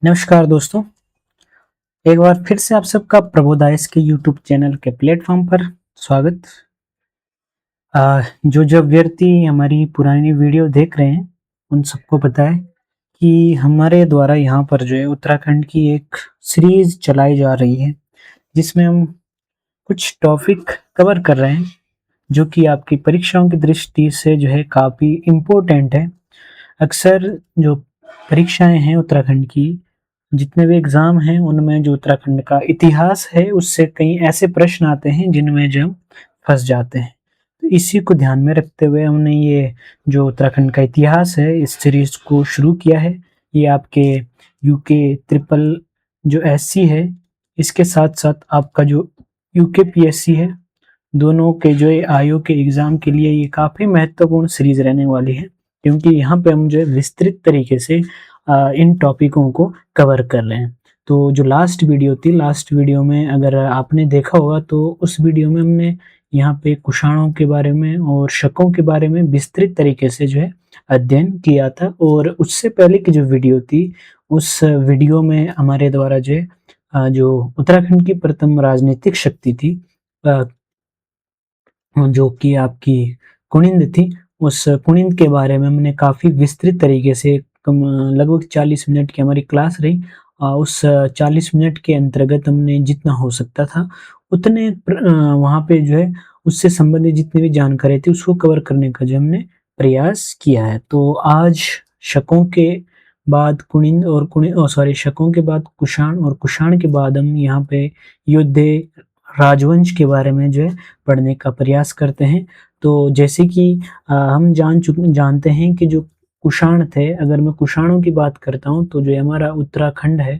नमस्कार दोस्तों, एक बार फिर से आप सबका प्रबोधायस के यूट्यूब चैनल के प्लेटफॉर्म पर स्वागत। जो व्यक्ति हमारी पुरानी वीडियो देख रहे हैं, उन सबको पता है कि हमारे द्वारा यहाँ पर जो है उत्तराखंड की एक सीरीज चलाई जा रही है, जिसमें हम कुछ टॉपिक कवर कर रहे हैं, जो कि आपकी परीक्षाओं की दृष्टि से जो है काफ़ी इम्पोर्टेंट है। अक्सर जो परीक्षाएं हैं उत्तराखंड की, जितने भी एग्ज़ाम हैं उनमें जो उत्तराखंड का इतिहास है उससे कई ऐसे प्रश्न आते हैं जिनमें जो हम फँस जाते हैं। तो इसी को ध्यान में रखते हुए हमने ये जो उत्तराखंड का इतिहास है इस सीरीज़ को शुरू किया है। ये आपके यूके ट्रिपल जो एससी है, इसके साथ-साथ आपका जो यूके पीएससी है, दोनों के जो ये आयोग के एग्ज़ाम के लिए ये काफ़ी महत्वपूर्ण सीरीज़ रहने वाली है, क्योंकि यहाँ पे हम जो है विस्तृत तरीके से इन टॉपिकों को कवर कर रहे हैं। तो जो लास्ट वीडियो थी, लास्ट वीडियो में अगर आपने देखा होगा तो उस वीडियो में हमने यहाँ पे कुषाणों के बारे में और शकों के बारे में विस्तृत तरीके से जो है अध्ययन किया था, और उससे पहले की जो वीडियो थी, उस वीडियो में हमारे द्वारा जो है जो उत्तराखंड की प्रथम राजनीतिक शक्ति थी, अ, जो कि आपकी कुनिंद थी, उस कुनिंद के बारे में हमने काफ़ी विस्तृत तरीके से लगभग 40 मिनट की हमारी क्लास रही। उस 40 मिनट के अंतर्गत हमने जितना हो सकता था उतने वहाँ पे जो है उससे संबंधित जितनी भी जानकारी थी उसको कवर करने का जो हमने प्रयास किया है। तो आज शकों के बाद कुनिंद और शकों के बाद कुषाण और कुषाण के बाद हम यहाँ पे योद्धे राजवंश के बारे में जो है पढ़ने का प्रयास करते हैं। तो जैसे कि हम जानते हैं कि जो कुषाण थे, अगर मैं कुषाणों की बात करता हूँ तो जो हमारा उत्तराखंड है,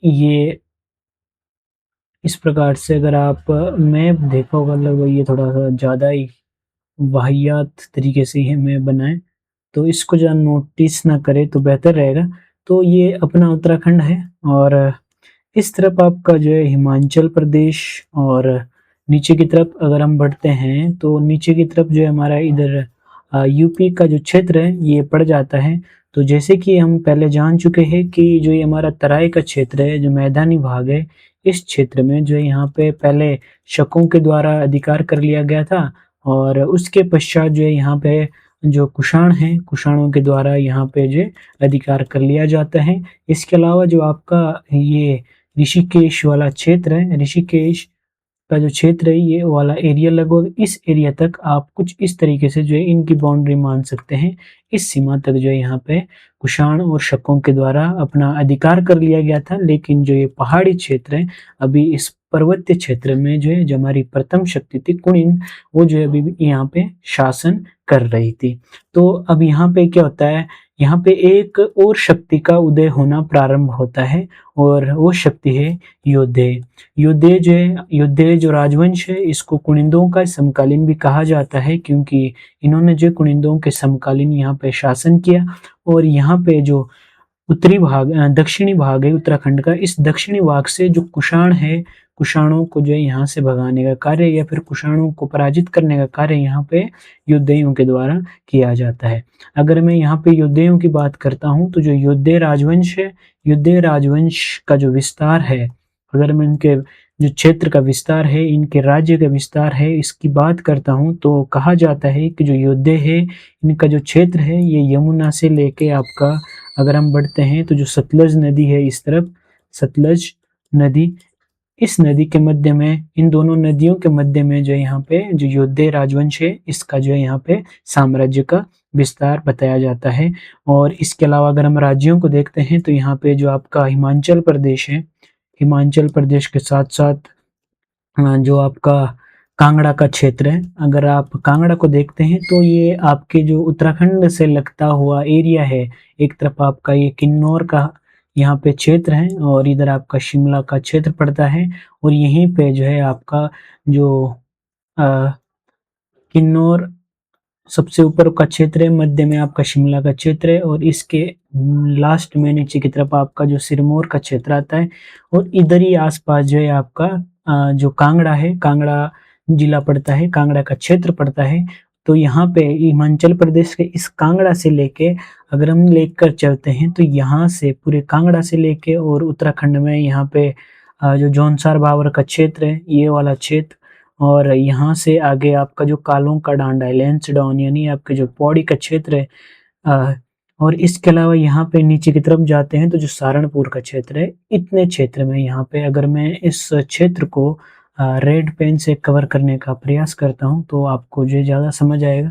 ये इस प्रकार से अगर आप मैप देखा होगा, लगभग ये थोड़ा-सा ज़्यादा ही वाहियात तरीके से ये मैप बना है, तो इसको ज़रा नोटिस ना करें तो बेहतर रहेगा। तो ये अपना उत्तराखंड है, और इस तरफ आपका जो है हिमाचल प्रदेश, और नीचे की तरफ अगर हम बढ़ते हैं तो नीचे की तरफ जो है हमारा इधर यूपी का जो क्षेत्र है ये पड़ जाता है। तो जैसे कि हम पहले जान चुके हैं कि जो ये हमारा तराई का क्षेत्र है, जो मैदानी भाग है, इस क्षेत्र में जो है यहाँ पे पहले शकों के द्वारा अधिकार कर लिया गया था, और उसके पश्चात जो है यहाँ पे जो कुषाण हैं, कुषाणों के द्वारा यहाँ पे जो है अधिकार कर लिया जाता है। इसके अलावा जो आपका ये ऋषिकेश वाला क्षेत्र है, ऋषिकेश का जो क्षेत्र है ये वाला एरिया, लगभग इस एरिया तक आप कुछ इस तरीके से जो है इनकी बाउंड्री मान सकते हैं। इस सीमा तक जो है यहाँ पे कुषाण और शकों के द्वारा अपना अधिकार कर लिया गया था, लेकिन जो ये पहाड़ी क्षेत्र है, अभी इस पर्वतीय क्षेत्र में जो है जो हमारी प्रथम शक्ति थी कुनिंद, वो जो है अभी भी यहाँ पे शासन कर रही थी। तो अब यहाँ पे क्या होता है, यहाँ पे एक और शक्ति का उदय होना प्रारंभ होता है, और वो शक्ति है योद्धे। योद्धे जो राजवंश है, इसको कुनिंदों का समकालीन भी कहा जाता है, क्योंकि इन्होंने जो कुनिंदों के समकालीन यहाँ पे शासन किया। और यहाँ पे जो उत्तरी भाग दक्षिणी भाग है उत्तराखंड का, इस दक्षिणी भाग से जो कुषाण है, कुषाणों को जो है यहाँ से भगाने का कार्य या फिर कुषाणों को पराजित करने का कार्य यहाँ पे योद्धेयों के द्वारा किया जाता है। अगर मैं यहाँ पे योद्धेयों की बात करता हूँ तो जो योद्धे राजवंश है, योद्धे राजवंश का जो विस्तार है, अगर मैं इनके जो क्षेत्र का विस्तार है, इनके राज्य का विस्तार है, इसकी बात करता हूँ तो कहा जाता है कि जो योद्धे है, इनका जो क्षेत्र है ये यमुना से लेके आपका, अगर हम बढ़ते हैं तो जो सतलज नदी है इस तरफ, सतलज नदी, इस नदी के मध्य में, इन दोनों नदियों के मध्य में जो यहाँ पे जो योद्धे राजवंश है, इसका जो है यहाँ पे साम्राज्य का विस्तार बताया जाता है। और इसके अलावा अगर हम राज्यों को देखते हैं तो यहाँ पे जो आपका हिमाचल प्रदेश है, हिमाचल प्रदेश के साथ-साथ जो आपका कांगड़ा का क्षेत्र है, अगर आप कांगड़ा को देखते हैं तो ये आपके जो उत्तराखंड से लगता हुआ एरिया है। एक तरफ आपका ये किन्नौर का यहाँ पे क्षेत्र है, और इधर आपका शिमला का क्षेत्र पड़ता है, और यहीं पे जो है आपका जो अ, किन्नौर सबसे ऊपर का क्षेत्र है, मध्य में आपका शिमला का क्षेत्र है, और इसके लास्ट में नीचे की तरफ आपका जो सिरमौर का क्षेत्र आता है, और इधर ही आस-पास जो है आपका जो कांगड़ा है, कांगड़ा जिला पड़ता है, कांगड़ा का क्षेत्र पड़ता है। तो यहाँ पे हिमाचल प्रदेश के इस कांगड़ा से लेके अगर हम लेकर चलते हैं तो यहाँ से पूरे कांगड़ा से लेके और उत्तराखंड में यहाँ पे जो जौनसार भावर का क्षेत्र है, ये वाला क्षेत्र, और यहाँ से आगे आपका जो कालों का डांडा है, लैंसडाउन यानी आपके जो पौड़ी का क्षेत्र है, अ, और इसके अलावा यहाँ पे नीचे की तरफ जाते हैं तो जो सहारनपुर का क्षेत्र है, इतने क्षेत्र में यहाँ पे अगर मैं इस क्षेत्र को रेड पेन से कवर करने का प्रयास करता हूँ तो आपको जो है ज़्यादा समझ आएगा।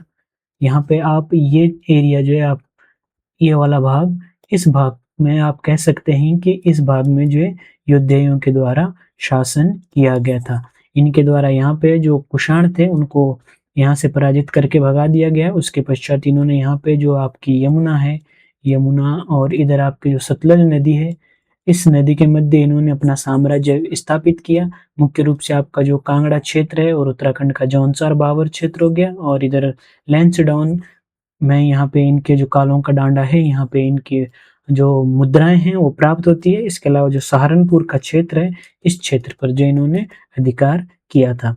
यहाँ पे आप ये एरिया जो है आप ये वाला भाग, इस भाग में आप कह सकते हैं कि इस भाग में जो है योद्धाओं के द्वारा शासन किया गया था। इनके द्वारा यहाँ पे जो कुषाण थे उनको यहाँ से पराजित करके भगा दिया गया। उसके पश्चात इन्होंने यहाँ पे जो आपकी यमुना है, यमुना और इधर आपकी जो सतलज नदी है, इस नदी के मध्य इन्होंने अपना साम्राज्य स्थापित किया। मुख्य रूप से आपका जो कांगड़ा क्षेत्र है और उत्तराखंड का जौनसार भावर क्षेत्र हो गया, और इधर लैंसडाउन में यहाँ पे इनके जो कालों का डांडा है, यहाँ पे इनकी जो मुद्राएं हैं वो प्राप्त होती है। इसके अलावा जो सहारनपुर का क्षेत्र है, इस क्षेत्र पर जो इन्होंने अधिकार किया था।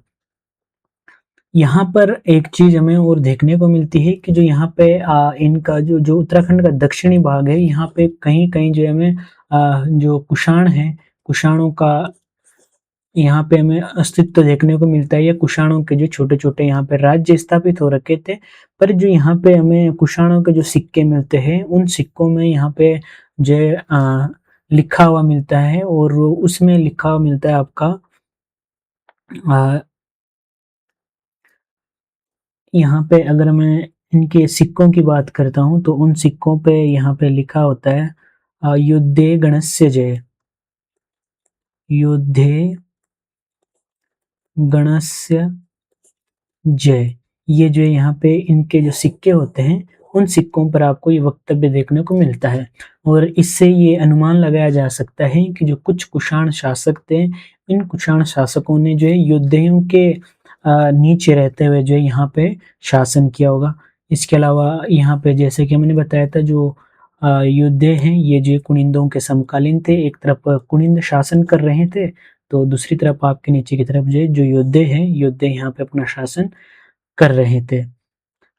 यहाँ पर एक चीज हमें और देखने को मिलती है कि जो यहाँ पे इनका जो जो उत्तराखंड का दक्षिणी भाग है, यहाँ पे कहीं कहीं जो हमें जो कुषाण है, कुषाणों का यहाँ पे हमें अस्तित्व देखने को मिलता है, या कुषाणों के जो छोटे-छोटे यहाँ पे राज्य स्थापित हो रखे थे। पर जो यहाँ पे हमें कुषाणों के जो सिक्के मिलते हैं, उन सिक्कों में यहाँ पे जो है लिखा हुआ मिलता है, और उसमें लिखा हुआ मिलता है आपका अ, यहाँ पे अगर मैं इनके सिक्कों की बात करता हूँ, तो उन सिक्कों पे यहाँ पे लिखा होता है युद्धे गणस्य जय, युद्धे गणस्य जय। ये जो है यहाँ पे इनके जो सिक्के होते हैं, उन सिक्कों पर आपको ये वक्तव्य देखने को मिलता है, और इससे ये अनुमान लगाया जा सकता है कि जो कुछ कुषाण शासक थे, इन कुषाण शासकों ने जो है योद्धाओं के नीचे रहते हुए जो है यहाँ पे शासन किया होगा। इसके अलावा यहाँ पे जैसे कि मैंने बताया था, जो योद्धे हैं ये जो कुनिंदों के समकालीन थे। एक तरफ कुनिंद शासन कर रहे थे, तो दूसरी तरफ आपके नीचे की तरफ जो योद्धे हैं, योद्धे यहाँ पे अपना शासन कर रहे थे।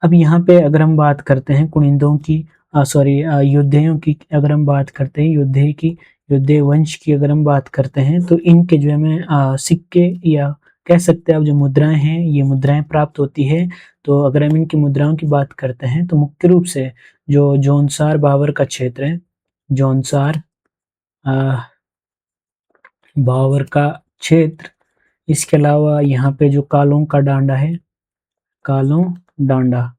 अब यहाँ पे अगर हम बात करते हैं कुनिंदों की, सॉरी, योद्धेयों की अगर हम बात करते हैं, योद्धे की, योद्धे वंश की अगर हम बात करते हैं, तो इनके जो हमें सिक्के या कह सकते हैं आप जो मुद्राएं हैं, ये मुद्राएं प्राप्त होती है। तो अगर हम इनकी मुद्राओं की बात करते हैं तो मुख्य रूप से जो जौनसार भावर का क्षेत्र है, जौनसार भावर का क्षेत्र, इसके अलावा यहाँ पे जो कालों का डांडा है, कालों डांडा,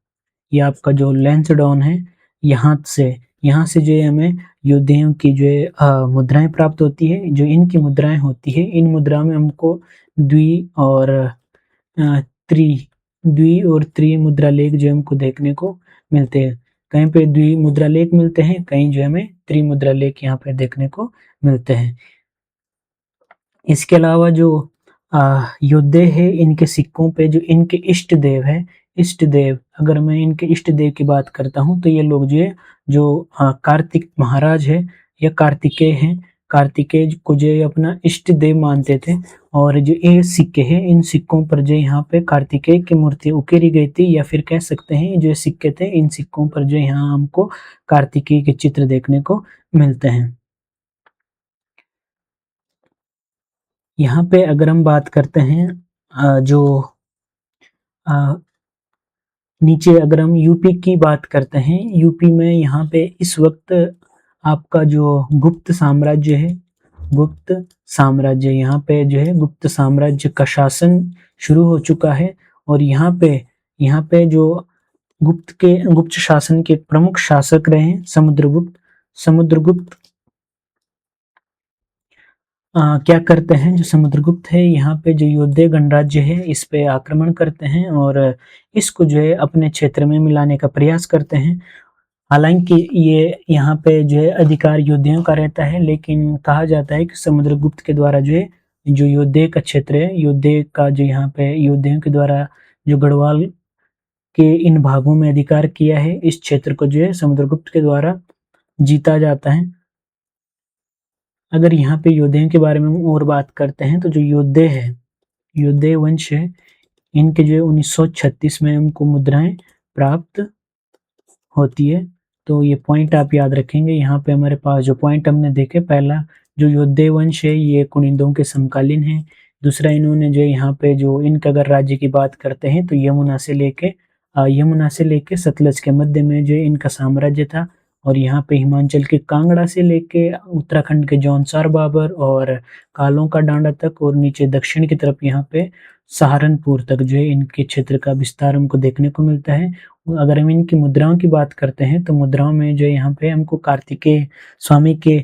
ये आपका जो लैंसडाउन है, यहाँ से जो है हमें योद्धाओं की जो है मुद्राएं प्राप्त होती है। जो इनकी मुद्राएं होती है, इन मुद्रा में हमको द्वि और त्रि मुद्रा लेख जो हमको देखने को मिलते हैं। कहीं पे द्वि मुद्रा लेख मिलते हैं, कहीं जो हमें त्रिमुद्रा लेख यहाँ पे देखने को मिलते हैं। इसके अलावा जो योद्धे है, इनके सिक्कों पे जो इनके इष्ट देव है, इष्ट देव, अगर मैं इनके इष्ट देव की बात करता हूँ तो ये लोग जो है जो कार्तिक महाराज है या कार्तिकेय हैं, कार्तिकेय को जो है अपना इष्ट देव मानते थे। और जो ये सिक्के हैं, इन सिक्कों पर जो यहाँ पे कार्तिकेय की मूर्ति उकेरी गई थी, या फिर कह सकते हैं जो सिक्के थे, इन सिक्कों पर जो यहाँ हमको कार्तिकेय के चित्र देखने को मिलते हैं। यहाँ पे अगर हम बात करते हैं जो अ, नीचे अगर हम यूपी की बात करते हैं, यूपी में यहाँ पे इस वक्त आपका जो गुप्त साम्राज्य है, गुप्त साम्राज्य, यहाँ पे जो है गुप्त साम्राज्य का शासन शुरू हो चुका है। और यहाँ पे जो गुप्त शासन के प्रमुख शासक रहे हैं समुद्रगुप्त। समुद्रगुप्त क्या करते हैं, जो समुद्रगुप्त है, यहाँ पे जो योद्धे गणराज्य है, इस पे आक्रमण करते हैं और इसको जो है अपने क्षेत्र में मिलाने का प्रयास करते हैं। हालांकि ये यहाँ पे जो है अधिकार योद्धाओं का रहता है, लेकिन कहा जाता है कि समुद्रगुप्त के द्वारा जो है जो योद्धे का क्षेत्र है, योद्धे का जो यहाँ पे योद्धाओं के द्वारा जो गढ़वाल के इन भागों में अधिकार किया है, इस क्षेत्र को जो है समुद्रगुप्त के द्वारा जीता जाता है। अगर यहाँ पे योद्धाओं के बारे में हम और बात करते हैं तो जो योद्धे है, योद्धे वंश है, इनके जो है 1936 में हमको मुद्राएं प्राप्त होती है। तो ये पॉइंट आप याद रखेंगे। यहाँ पे हमारे पास जो पॉइंट हमने देखे, पहला जो योद्धे वंश है ये कुनिंदों के समकालीन है। दूसरा, इन्होंने जो यहाँ पे जो इनका अगर राज्य की बात करते हैं तो यमुना से लेके सतलज के मध्य में जो इनका साम्राज्य था। और यहाँ पे हिमाचल के कांगड़ा से लेके उत्तराखंड के जौनसार बाबर और कालों का डांडा तक, और नीचे दक्षिण की तरफ यहाँ पे सहारनपुर तक जो है इनके क्षेत्र का विस्तार हमको देखने को मिलता है। अगर हम इनकी मुद्राओं की बात करते हैं तो मुद्राओं में जो यहाँ पे हमको कार्तिकेय स्वामी के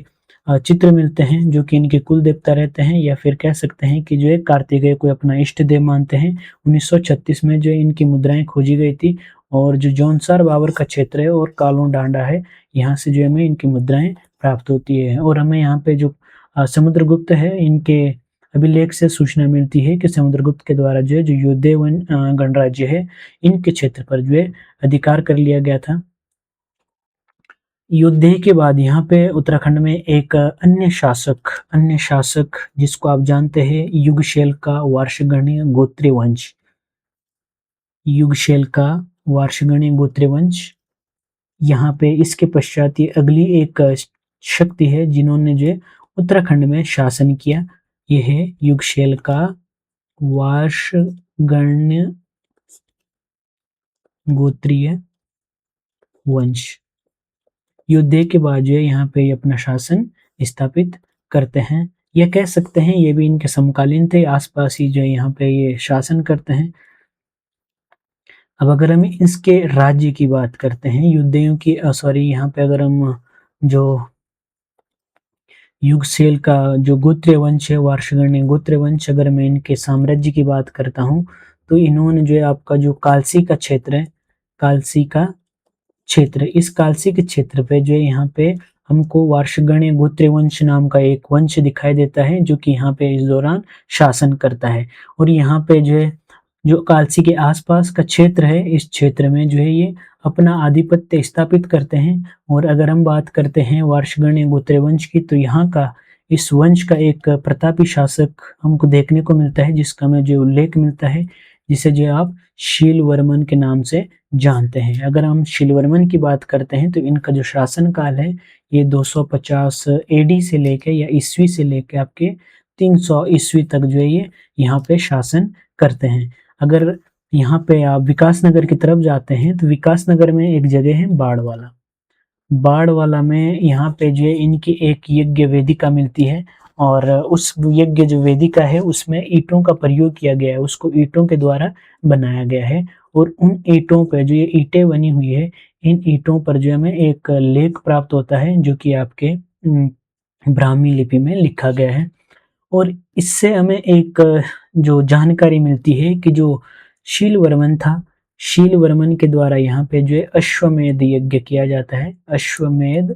चित्र मिलते हैं, जो कि इनके कुल देवता रहते हैं, या फिर कह सकते हैं कि जो है कार्तिकेय को अपना इष्ट देव मानते हैं। 1936 में जो इनकी मुद्राएं खोजी गई थी, और जो जौनसार बाबर का क्षेत्र है और कालों डांडा है, यहाँ से जो हमें इनकी मुद्राएं प्राप्त होती है। और हमें यहाँ पे जो समुद्रगुप्त है, इनके अभिलेख से सूचना मिलती है कि समुद्रगुप्त के द्वारा जो है जो योद्धेवन गणराज्य है, इनके क्षेत्र पर जो है अधिकार कर लिया गया था। योद्धे के बाद यहाँ पे उत्तराखंड में एक अन्य शासक जिसको आप जानते हैं, युगशैल का वार्षगणीय गोत्रीय वंश। युगशैल का वार्षगणीय गोत्रीय वंश, यहाँ पे इसके पश्चात ये अगली एक शक्ति है जिन्होंने जो है उत्तराखंड में शासन किया। ये है युगशैल का वार्षगण्य गोत्रीय वंश। युद्ध के बाद जो है यहाँ पे अपना शासन स्थापित करते हैं, या कह सकते हैं ये भी इनके समकालीन थे, आसपास ही जो है यहाँ पे ये शासन करते हैं। अब अगर हम इसके राज्य की बात करते हैं, युद्धयों की सॉरी यहाँ पे अगर हम जो युगसेल का जो गोत्रीय वंश है, वार्षगणीय गोत्रीय वंश, अगर मैं इनके साम्राज्य की बात करता हूँ तो इन्होंने जो है आपका जो कालसी का क्षेत्र है, कालसी का क्षेत्र, इस कालसी के क्षेत्र पे जो है यहाँ पे हमको वार्षगणीय गोत्रीय वंश नाम का एक वंश दिखाई देता है, जो कि यहाँ पे इस दौरान शासन करता है। और यहाँ पे जो है जो कालसी के आसपास का क्षेत्र है, इस क्षेत्र में जो है ये अपना आधिपत्य स्थापित करते हैं। और अगर हम बात करते हैं वार्षगणीय गोत्रीय वंश की, तो यहाँ का इस वंश का एक प्रतापी शासक हमको देखने को मिलता है, जिसका हमें जो उल्लेख मिलता है, जिसे जो आप शीलवर्मन के नाम से जानते हैं। अगर हम शीलवर्मन की बात करते हैं तो इनका जो शासन काल है ये 250 एडी से लेके या ईस्वी से लेके आपके 300 ईस्वी तक जो है ये यहाँ पे शासन करते हैं। अगर यहाँ पे आप विकासनगर की तरफ जाते हैं तो विकासनगर में एक जगह है बाड़वाला। बाड़वाला में यहाँ पे जो है इनकी एक यज्ञ वेदिका मिलती है, और उस यज्ञ जो वेदिका है उसमें ईंटों का प्रयोग किया गया है, उसको ईंटों के द्वारा बनाया गया है। और उन ईंटों पे जो ये ईंटें बनी हुई है, इन ईंटों पर जो हमें एक लेख प्राप्त होता है, जो कि आपके ब्राह्मी लिपि में लिखा गया है। और इससे हमें एक जो जानकारी मिलती है कि जो शीलवर्मन था, शीलवर्मन के द्वारा यहाँ पे जो है अश्वमेध यज्ञ किया जाता है। अश्वमेध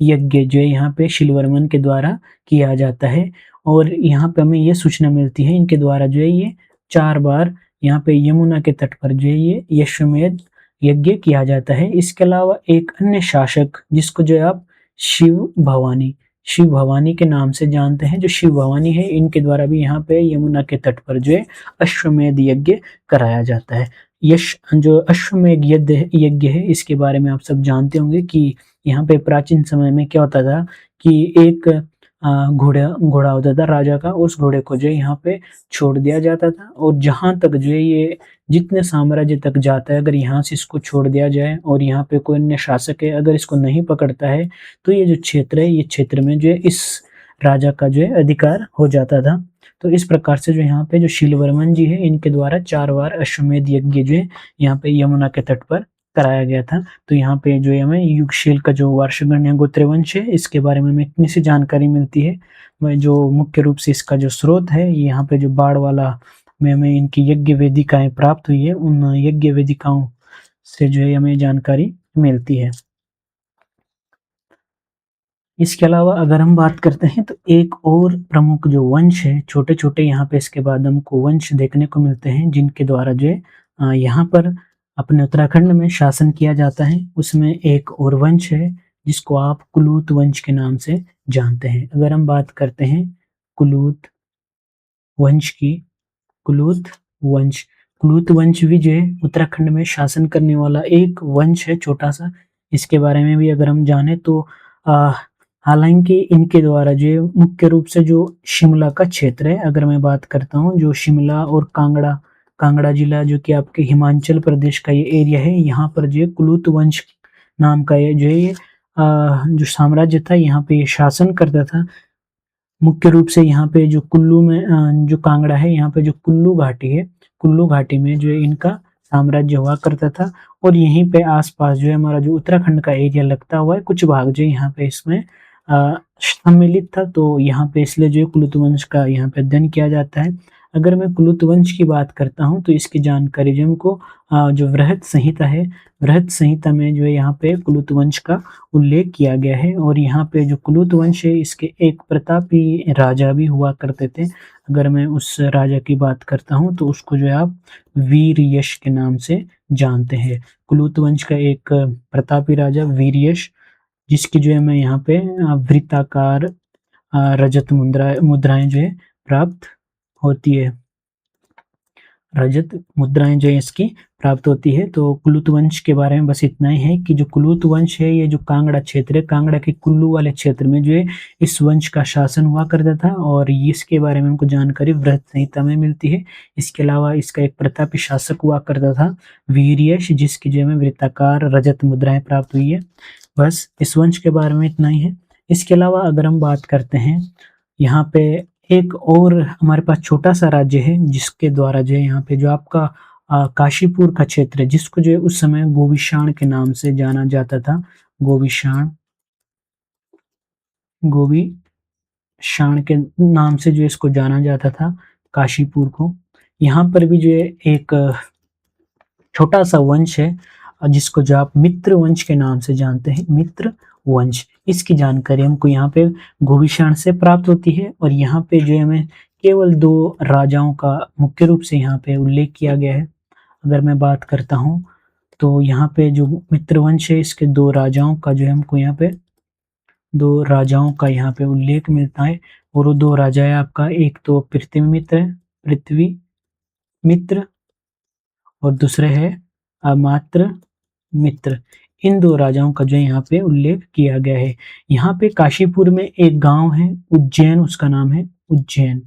यज्ञ जो है यहाँ पे शीलवर्मन के द्वारा किया जाता है। और यहाँ पे हमें ये सूचना मिलती है इनके द्वारा जो है ये 4 बार यहाँ पे यमुना के तट पर जो है ये अश्वमेध यज्ञ किया जाता है। इसके अलावा एक अन्य शासक जिसको जो है आप शिव भवानी के नाम से जानते हैं, जो शिव भवानी है, इनके द्वारा भी यहाँ पे यमुना के तट पर जो है अश्वमेध यज्ञ कराया जाता है। यश जो अश्वमेध यज्ञ है, इसके बारे में आप सब जानते होंगे कि यहाँ पे प्राचीन समय में क्या होता था कि एक घोड़ा होता था राजा का, उस घोड़े को जो है यहाँ पे छोड़ दिया जाता था, और जहाँ तक जो है ये जितने साम्राज्य तक जाता है, अगर यहाँ से इसको छोड़ दिया जाए और यहाँ पे कोई अन्य शासक है अगर इसको नहीं पकड़ता है, तो ये जो क्षेत्र है, ये क्षेत्र में जो है इस राजा का जो है अधिकार हो जाता था। तो इस प्रकार से जो यहाँ पे जो शीलवर्मन जी है, इनके द्वारा 4 बार अश्वमेध यज्ञ जो है यहाँ पे यमुना के तट पर कराया गया था। तो यहाँ पे जो है हमें युगशील का जो वार्षगण्य गोत्रीय वंश है, इसके बारे में हमें इतनी सी जानकारी मिलती है। वह जो मुख्य रूप से इसका जो स्रोत है, यहाँ पे जो बाढ़ वाला में हमें इनकी यज्ञ वेदिकाएं प्राप्त हुई है, उन यज्ञ वेदिकाओं से जो है हमें जानकारी मिलती है। इसके अलावा अगर हम बात करते हैं तो एक और प्रमुख जो वंश है, छोटे-छोटे यहाँ पे इसके बाद हमको वंश देखने को मिलते हैं, जिनके द्वारा जो है यहाँ पर अपने उत्तराखंड में शासन किया जाता है। उसमें एक और वंश है जिसको आप कुलूत वंश के नाम से जानते हैं। अगर हम बात करते हैं कुलूत वंश की, कुलूत वंश, कुलूत वंश भी जो है उत्तराखंड में शासन करने वाला एक वंश है छोटा-सा। इसके बारे में भी अगर हम जाने तो अ, हालाँकि इनके द्वारा जो है मुख्य रूप से जो शिमला का क्षेत्र है, अगर मैं बात करता हूँ जो शिमला और कांगड़ा, कांगड़ा जिला जो कि आपके हिमाचल प्रदेश का ये एरिया है, यहाँ पर जो है कुलूत वंश नाम का ये जो है जो साम्राज्य था यहाँ पे ये शासन करता था। मुख्य रूप से यहाँ पे जो कुल्लू में जो कांगड़ा है, यहाँ पे जो कुल्लू घाटी है, कुल्लू घाटी में जो है इनका साम्राज्य हुआ करता था और यहीं पे आस-पास जो है हमारा जो उत्तराखंड का एरिया लगता हुआ है, कुछ भाग जो है यहाँ पे इसमें सम्मिलित था, तो यहाँ पे इसलिए जो है कुलुत वंश का यहाँ पे अध्ययन किया जाता है। अगर मैं कुलुत वंश की बात करता हूँ, तो इसकी जानकारी जो हमको जो वृहत संहिता है, वृहत संहिता में जो है यहाँ पे कुलुत वंश का उल्लेख किया गया है और यहाँ पे जो कुलूत वंश है इसके एक प्रतापी राजा भी हुआ करते थे। अगर मैं उस राजा की बात करता हूँ तो उसको जो है आप वीरयश के नाम से जानते हैं। कुलूत वंश का एक प्रतापी राजा वीरयश, जिसकी जो है मैं यहाँ पे वृत्ताकार रजत मुद्राएँ जो है प्राप्त होती है। रजत मुद्राएँ जो है इसकी प्राप्त होती है। तो कुलूत वंश के बारे में बस इतना ही है कि जो कुलूत वंश है, ये जो कांगड़ा क्षेत्र है, कांगड़ा के कुल्लू वाले क्षेत्र में जो है इस वंश का शासन हुआ करता था और इसके बारे में हमको जानकारी वृहत संहिता में मिलती है। इसके अलावा इसका एक प्रतापी शासक हुआ करता था वीरयश, जिसकी जो है वृत्ताकार रजत मुद्राएँ प्राप्त हुई है। बस इस वंश के बारे में इतना ही है। इसके अलावा अगर हम बात करते हैं, यहाँ पे एक और हमारे पास छोटा-सा राज्य है, जिसके द्वारा जो है यहाँ पे जो आपका काशीपुर का क्षेत्र है, जिसको जो है उस समय गोविशाण के नाम से जाना जाता था। गोविशाण, गोविशाण के नाम से जो है इसको जाना जाता था, काशीपुर को। यहाँ पर भी जो है एक छोटा-सा वंश है जिसको जो आप मित्र वंश के नाम से जानते हैं, मित्र वंश। इसकी जानकारी हमको यहाँ पे गोविशाण से प्राप्त होती है और यहाँ पे जो है हमें केवल 2 राजाओं का मुख्य रूप से यहाँ पे उल्लेख किया गया है। अगर मैं बात करता हूँ, तो यहाँ पे जो मित्र वंश है, इसके 2 राजाओं का जो है हमको यहाँ पे 2 राजाओं का यहाँ पे उल्लेख मिलता है और वो 2 राजा है आपका, एक तो पृथ्वी है, पृथ्वी मित्र और दूसरे है अमात्र मित्र। इन 2 राजाओं का जो है यहाँ पे उल्लेख किया गया है। यहाँ पे काशीपुर में एक गाँव है, उज्जैन उसका नाम है, उज्जैन।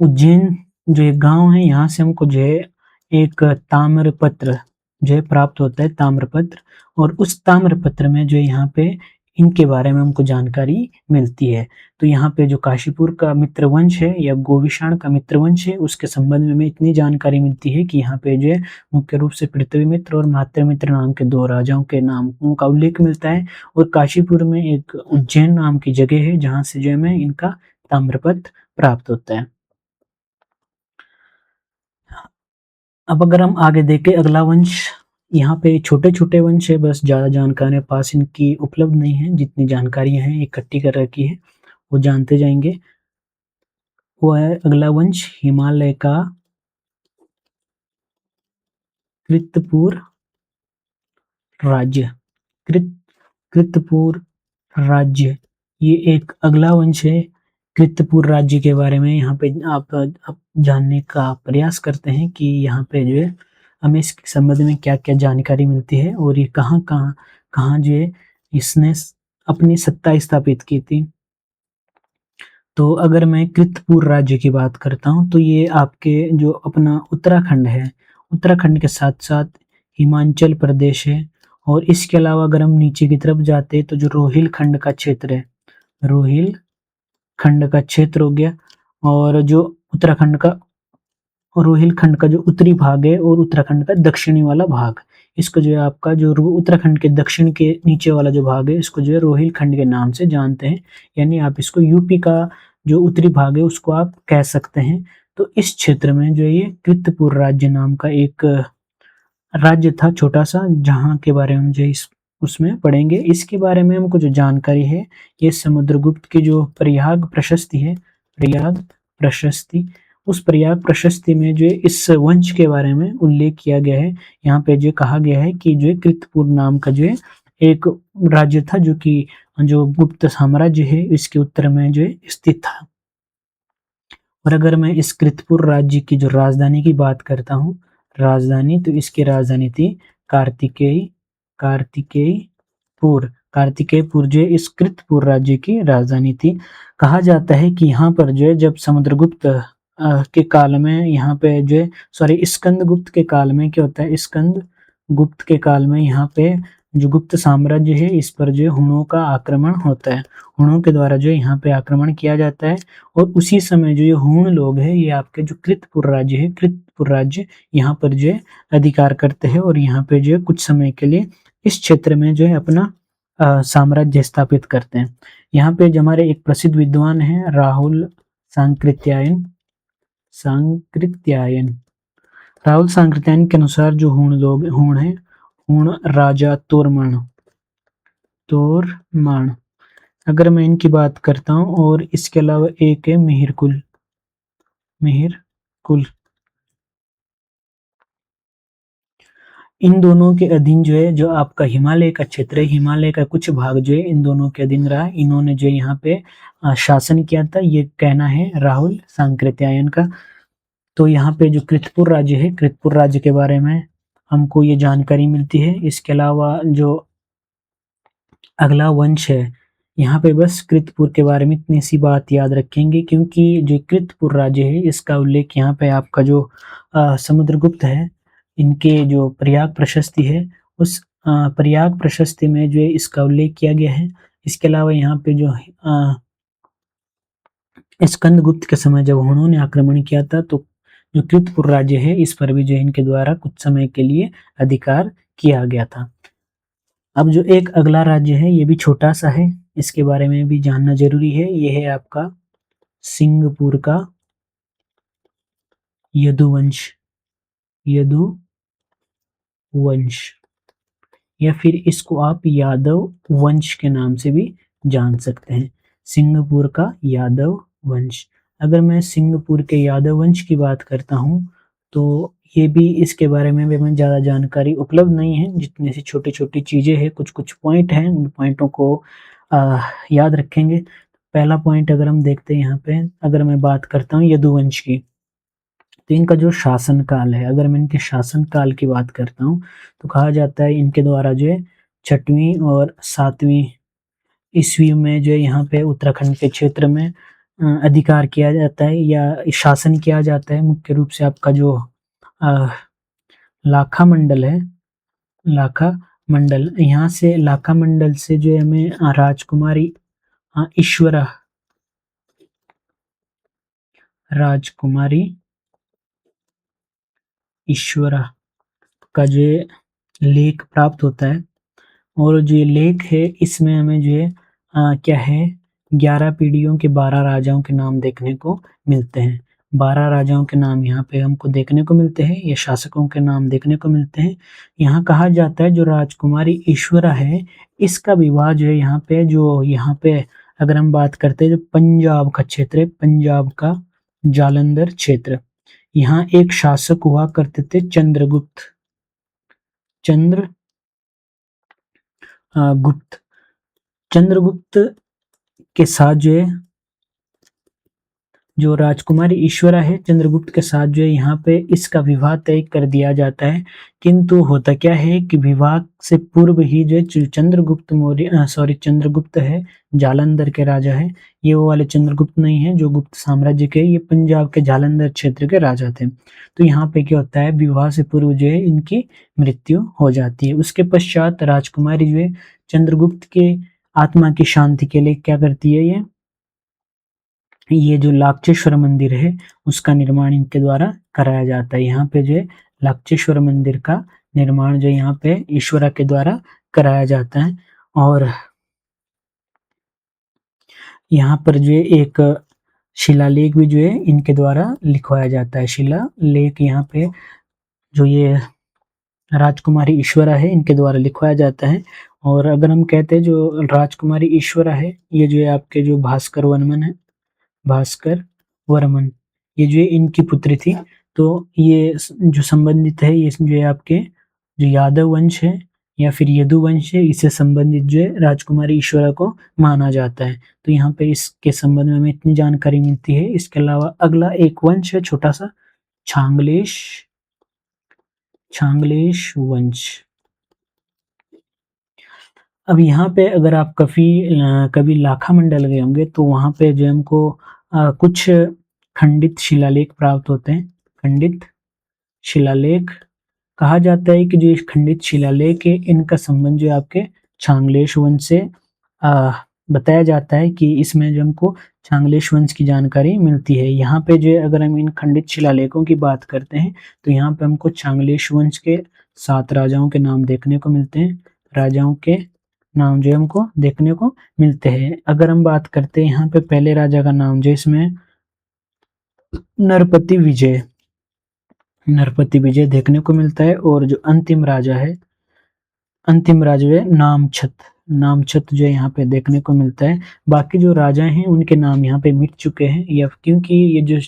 उज्जैन जो एक गाँव है, यहाँ से हमको जो है एक ताम्रपत्र जो है प्राप्त होता है, ताम्रपत्र, और उस ताम्रपत्र में जो है यहाँ पे इनके बारे में हमको जानकारी मिलती है। तो यहाँ पे जो काशीपुर का मित्रवंश है या गोविशाण का मित्रवंश है, उसके संबंध में हमें इतनी जानकारी मिलती है कि यहाँ पे जो है मुख्य रूप से पृथ्वीमित्र और मातृमित्र नाम के 2 राजाओं के नामों का उल्लेख मिलता है और काशीपुर में एक उज्जैन नाम की जगह है, जहाँ से जो है हमें इनका ताम्रपत्र प्राप्त होता है। अब अगर हम आगे देखें अगला वंश, यहाँ पे छोटे-छोटे वंश है, बस ज़्यादा जानकारी मेरे पास इनकी उपलब्ध नहीं है, जितनी जानकारियाँ हैं इकट्ठी कर रखी है, वो जानते जाएँगे। वो है अगला वंश हिमालय का कृतपुर राज्य, कृतपुर राज्य, ये एक अगला वंश है। कृतपुर राज्य के बारे में यहाँ पे आप जानने का प्रयास करते हैं कि यहाँ पे जो है हमें इसके संबंध में क्या-क्या जानकारी मिलती है और ये कहाँ जो है इसने अपनी सत्ता स्थापित की थी। तो अगर मैं कृतपुर राज्य की बात करता हूँ, तो ये आपके जो अपना उत्तराखंड है, उत्तराखंड के साथ-साथ हिमाचल प्रदेश है और इसके अलावा अगर हम नीचे की तरफ जाते हैं, तो जो रोहिलखंड का क्षेत्र है, रोहिलखंड का क्षेत्र हो गया और जो उत्तराखंड का रोहिलखंड का जो उत्तरी भाग है और उत्तराखंड का दक्षिणी वाला भाग, इसको जो है आपका जो उत्तराखंड के दक्षिण के नीचे वाला जो भाग है, इसको जो है रोहिलखंड के नाम से जानते हैं। यानी आप इसको यूपी का जो उत्तरी भाग है, उसको आप कह सकते हैं। तो इस क्षेत्र में जो है ये कृतपुर राज्य नाम का एक राज्य था छोटा-सा, जहाँ के बारे में जो इस उसमें पढ़ेंगे। इसके बारे में हमको जो जानकारी है, ये समुद्रगुप्त की जो प्रयाग प्रशस्ति है, प्रयाग प्रशस्ति, उस प्रयाग प्रशस्ति में जो है इस वंश के बारे में उल्लेख किया गया है। यहाँ पे जो कहा गया है कि जो है कृतपुर नाम का जो है एक राज्य था, जो कि जो गुप्त साम्राज्य है, इसके उत्तर में जो है स्थित था। और अगर मैं इस कृतपुर राज्य की जो राजधानी की बात करता हूँ, राजधानी, तो इसकी राजधानी थी कार्तिकेय कार्तिकेयपुर कार्तिकेयपुर जो है इस कृतपुर राज्य की राजधानी थी। कहा जाता है कि यहाँ पर जो है जब समुद्रगुप्त के काल में यहाँ पे जो है स्कंदगुप्त के काल में क्या होता है, स्कंदगुप्त के काल में यहाँ पे जो गुप्त साम्राज्य है इस पर जो है हुणों का आक्रमण होता है। हुणों के द्वारा जो है यहाँ पे आक्रमण किया जाता है और उसी समय जो ये हूण लोग हैं ये आपके जो कृतपुर राज्य है, कृतपुर राज्य यहाँ पर जो है अधिकार करते हैं और यहाँ पे जो है कुछ समय के लिए इस क्षेत्र में जो है अपना साम्राज्य स्थापित करते हैं। यहाँ पे जो हमारे एक प्रसिद्ध विद्वान है राहुल सांकृत्यायन सांकृत्यायन राहुल सांकृत्यायन के अनुसार जो हूण है, हूण राजा तोरमाण, अगर मैं इनकी बात करता हूँ और इसके अलावा एक है मिहिरकुल, इन दोनों के अधीन जो है जो आपका हिमालय का क्षेत्र है, हिमालय का कुछ भाग जो है इन दोनों के अधीन रहा। इन्होंने जो यहाँ पे शासन किया था, ये कहना है राहुल सांकृत्यायन का। तो यहाँ पे जो कृतपुर राज्य है, कृतपुर राज्य के बारे में हमको ये जानकारी मिलती है। इसके अलावा जो अगला वंश है, यहाँ पे बस कृतपुर के बारे में इतनी सी बात याद रखेंगे क्योंकि जो कृतपुर राज्य है इसका उल्लेख यहाँ पे आपका जो समुद्रगुप्त है इनके जो प्रयाग प्रशस्ति है उस प्रयाग प्रशस्ति में जो है इसका उल्लेख किया गया है। इसके अलावा यहाँ पे जो स्कंदगुप्त के समय जब उन्होंने आक्रमण किया था तो जो कृतपुर राज्य है इस पर भी जो इनके द्वारा कुछ समय के लिए अधिकार किया गया था। अब जो एक अगला राज्य है ये भी छोटा सा है, इसके बारे में भी जानना जरूरी है। ये है आपका सिंहपुर का यदुवंश, यदुवंश, या फिर इसको आप यादव वंश के नाम से भी जान सकते हैं। सिंहपुर का यादव वंश। अगर मैं सिंहपुर के यादव वंश की बात करता हूँ तो ये भी इसके बारे में भी हमें ज़्यादा जानकारी उपलब्ध नहीं है। जितनी सी छोटी छोटी चीज़ें हैं, कुछ कुछ पॉइंट हैं, उन पॉइंटों को याद रखेंगे। पहला पॉइंट अगर हम देखते हैं यहाँ पे, अगर मैं बात करता हूँ यदुवंश की, तो इनका जो शासन काल है, अगर मैं इनके शासन काल की बात करता हूँ तो कहा जाता है इनके द्वारा जो है 6वीं और 7वीं ईस्वी में जो है यहाँ पे उत्तराखंड के क्षेत्र में अधिकार किया जाता है या शासन किया जाता है। मुख्य रूप से आपका जो लाखा मंडल है, लाखा मंडल, यहाँ से लाखा मंडल से जो है हमें राजकुमारी ईश्वरा, राजकुमारी ईश्वरा का जो लेख प्राप्त होता है और जो लेख है इसमें हमें जो है क्या है 11 पीढ़ियों के 12 राजाओं के नाम देखने को मिलते हैं। 12 राजाओं के नाम यहाँ पे हमको देखने को मिलते हैं, या शासकों के नाम देखने को मिलते हैं। यहाँ कहा जाता है जो राजकुमारी ईश्वरा है इसका विवाह जो है यहाँ पे अगर हम बात करते हैं जो पंजाब का क्षेत्र है, पंजाब का जालंधर क्षेत्र, यहाँ एक शासक हुआ करते थे चंद्रगुप्त चंद्रगुप्त के साथ जो राजकुमारी ईश्वरा है चंद्रगुप्त के साथ जो है यहाँ पे इसका विवाह तय कर दिया जाता है। किंतु होता क्या है कि विवाह से पूर्व ही जो चंद्रगुप्त है जालंधर के राजा है, ये वो वाले चंद्रगुप्त नहीं है जो गुप्त साम्राज्य के, ये पंजाब के जालंधर क्षेत्र के राजा थे। तो यहाँ पे क्या होता है विवाह से पूर्व जो है इनकी मृत्यु हो जाती है। उसके पश्चात राजकुमारी जो है चंद्रगुप्त के आत्मा की शांति के लिए क्या करती है, ये जो लाक्षेश्वर मंदिर है उसका निर्माण इनके द्वारा कराया जाता है। यहाँ पे जो है लाक्षेश्वर मंदिर का निर्माण जो यहाँ पे ईश्वरा के द्वारा कराया जाता है। और यहाँ पर जो है एक शिलालेख भी जो है इनके द्वारा लिखवाया जाता है। शिलालेख यहाँ पे जो ये राजकुमारी ईश्वरा है इनके द्वारा लिखवाया जाता है। और अगर हम कहते हैं जो राजकुमारी ईश्वरा है ये जो है आपके जो भास्कर वर्मन, ये जो है इनकी पुत्री थी। तो ये जो संबंधित है ये जो है आपके जो यादव वंश है या फिर यदुवंश है, इससे संबंधित जो है राजकुमारी ईश्वरा को माना जाता है। तो यहाँ पे इसके संबंध में हमें इतनी जानकारी मिलती है। इसके अलावा अगला एक वंश है छोटा सा, छांगलेश छांगलेश वंश। अब यहाँ पे अगर आप कभी लाखा मंडल गए होंगे तो वहाँ पे जो हमको कुछ खंडित शिलालेख प्राप्त होते हैं। खंडित शिलालेख कहा जाता है कि जो ये खंडित शिलालेख है इनका संबंध जो है आपके छांगलेश वंश से बताया जाता है कि इसमें जो हमको छांगलेश वंश की जानकारी मिलती है। यहाँ पे जो है अगर हम इन खंडित शिलालेखों की बात करते हैं तो यहाँ पे हमको छांगलेश वंश के 7 राजाओं के नाम देखने को मिलते हैं। राजाओं के नाम जो हमको देखने को मिलते हैं। अगर हम बात करते हैं यहाँ पे पहले राजा का नाम जो इसमें नरपति विजय देखने को मिलता है। और जो अंतिम राजा है नामछत जो यहाँ पे देखने को मिलता है। बाकी जो राजा हैं उनके नाम यहाँ पे मिट चुके हैं, या क्योंकि ये जो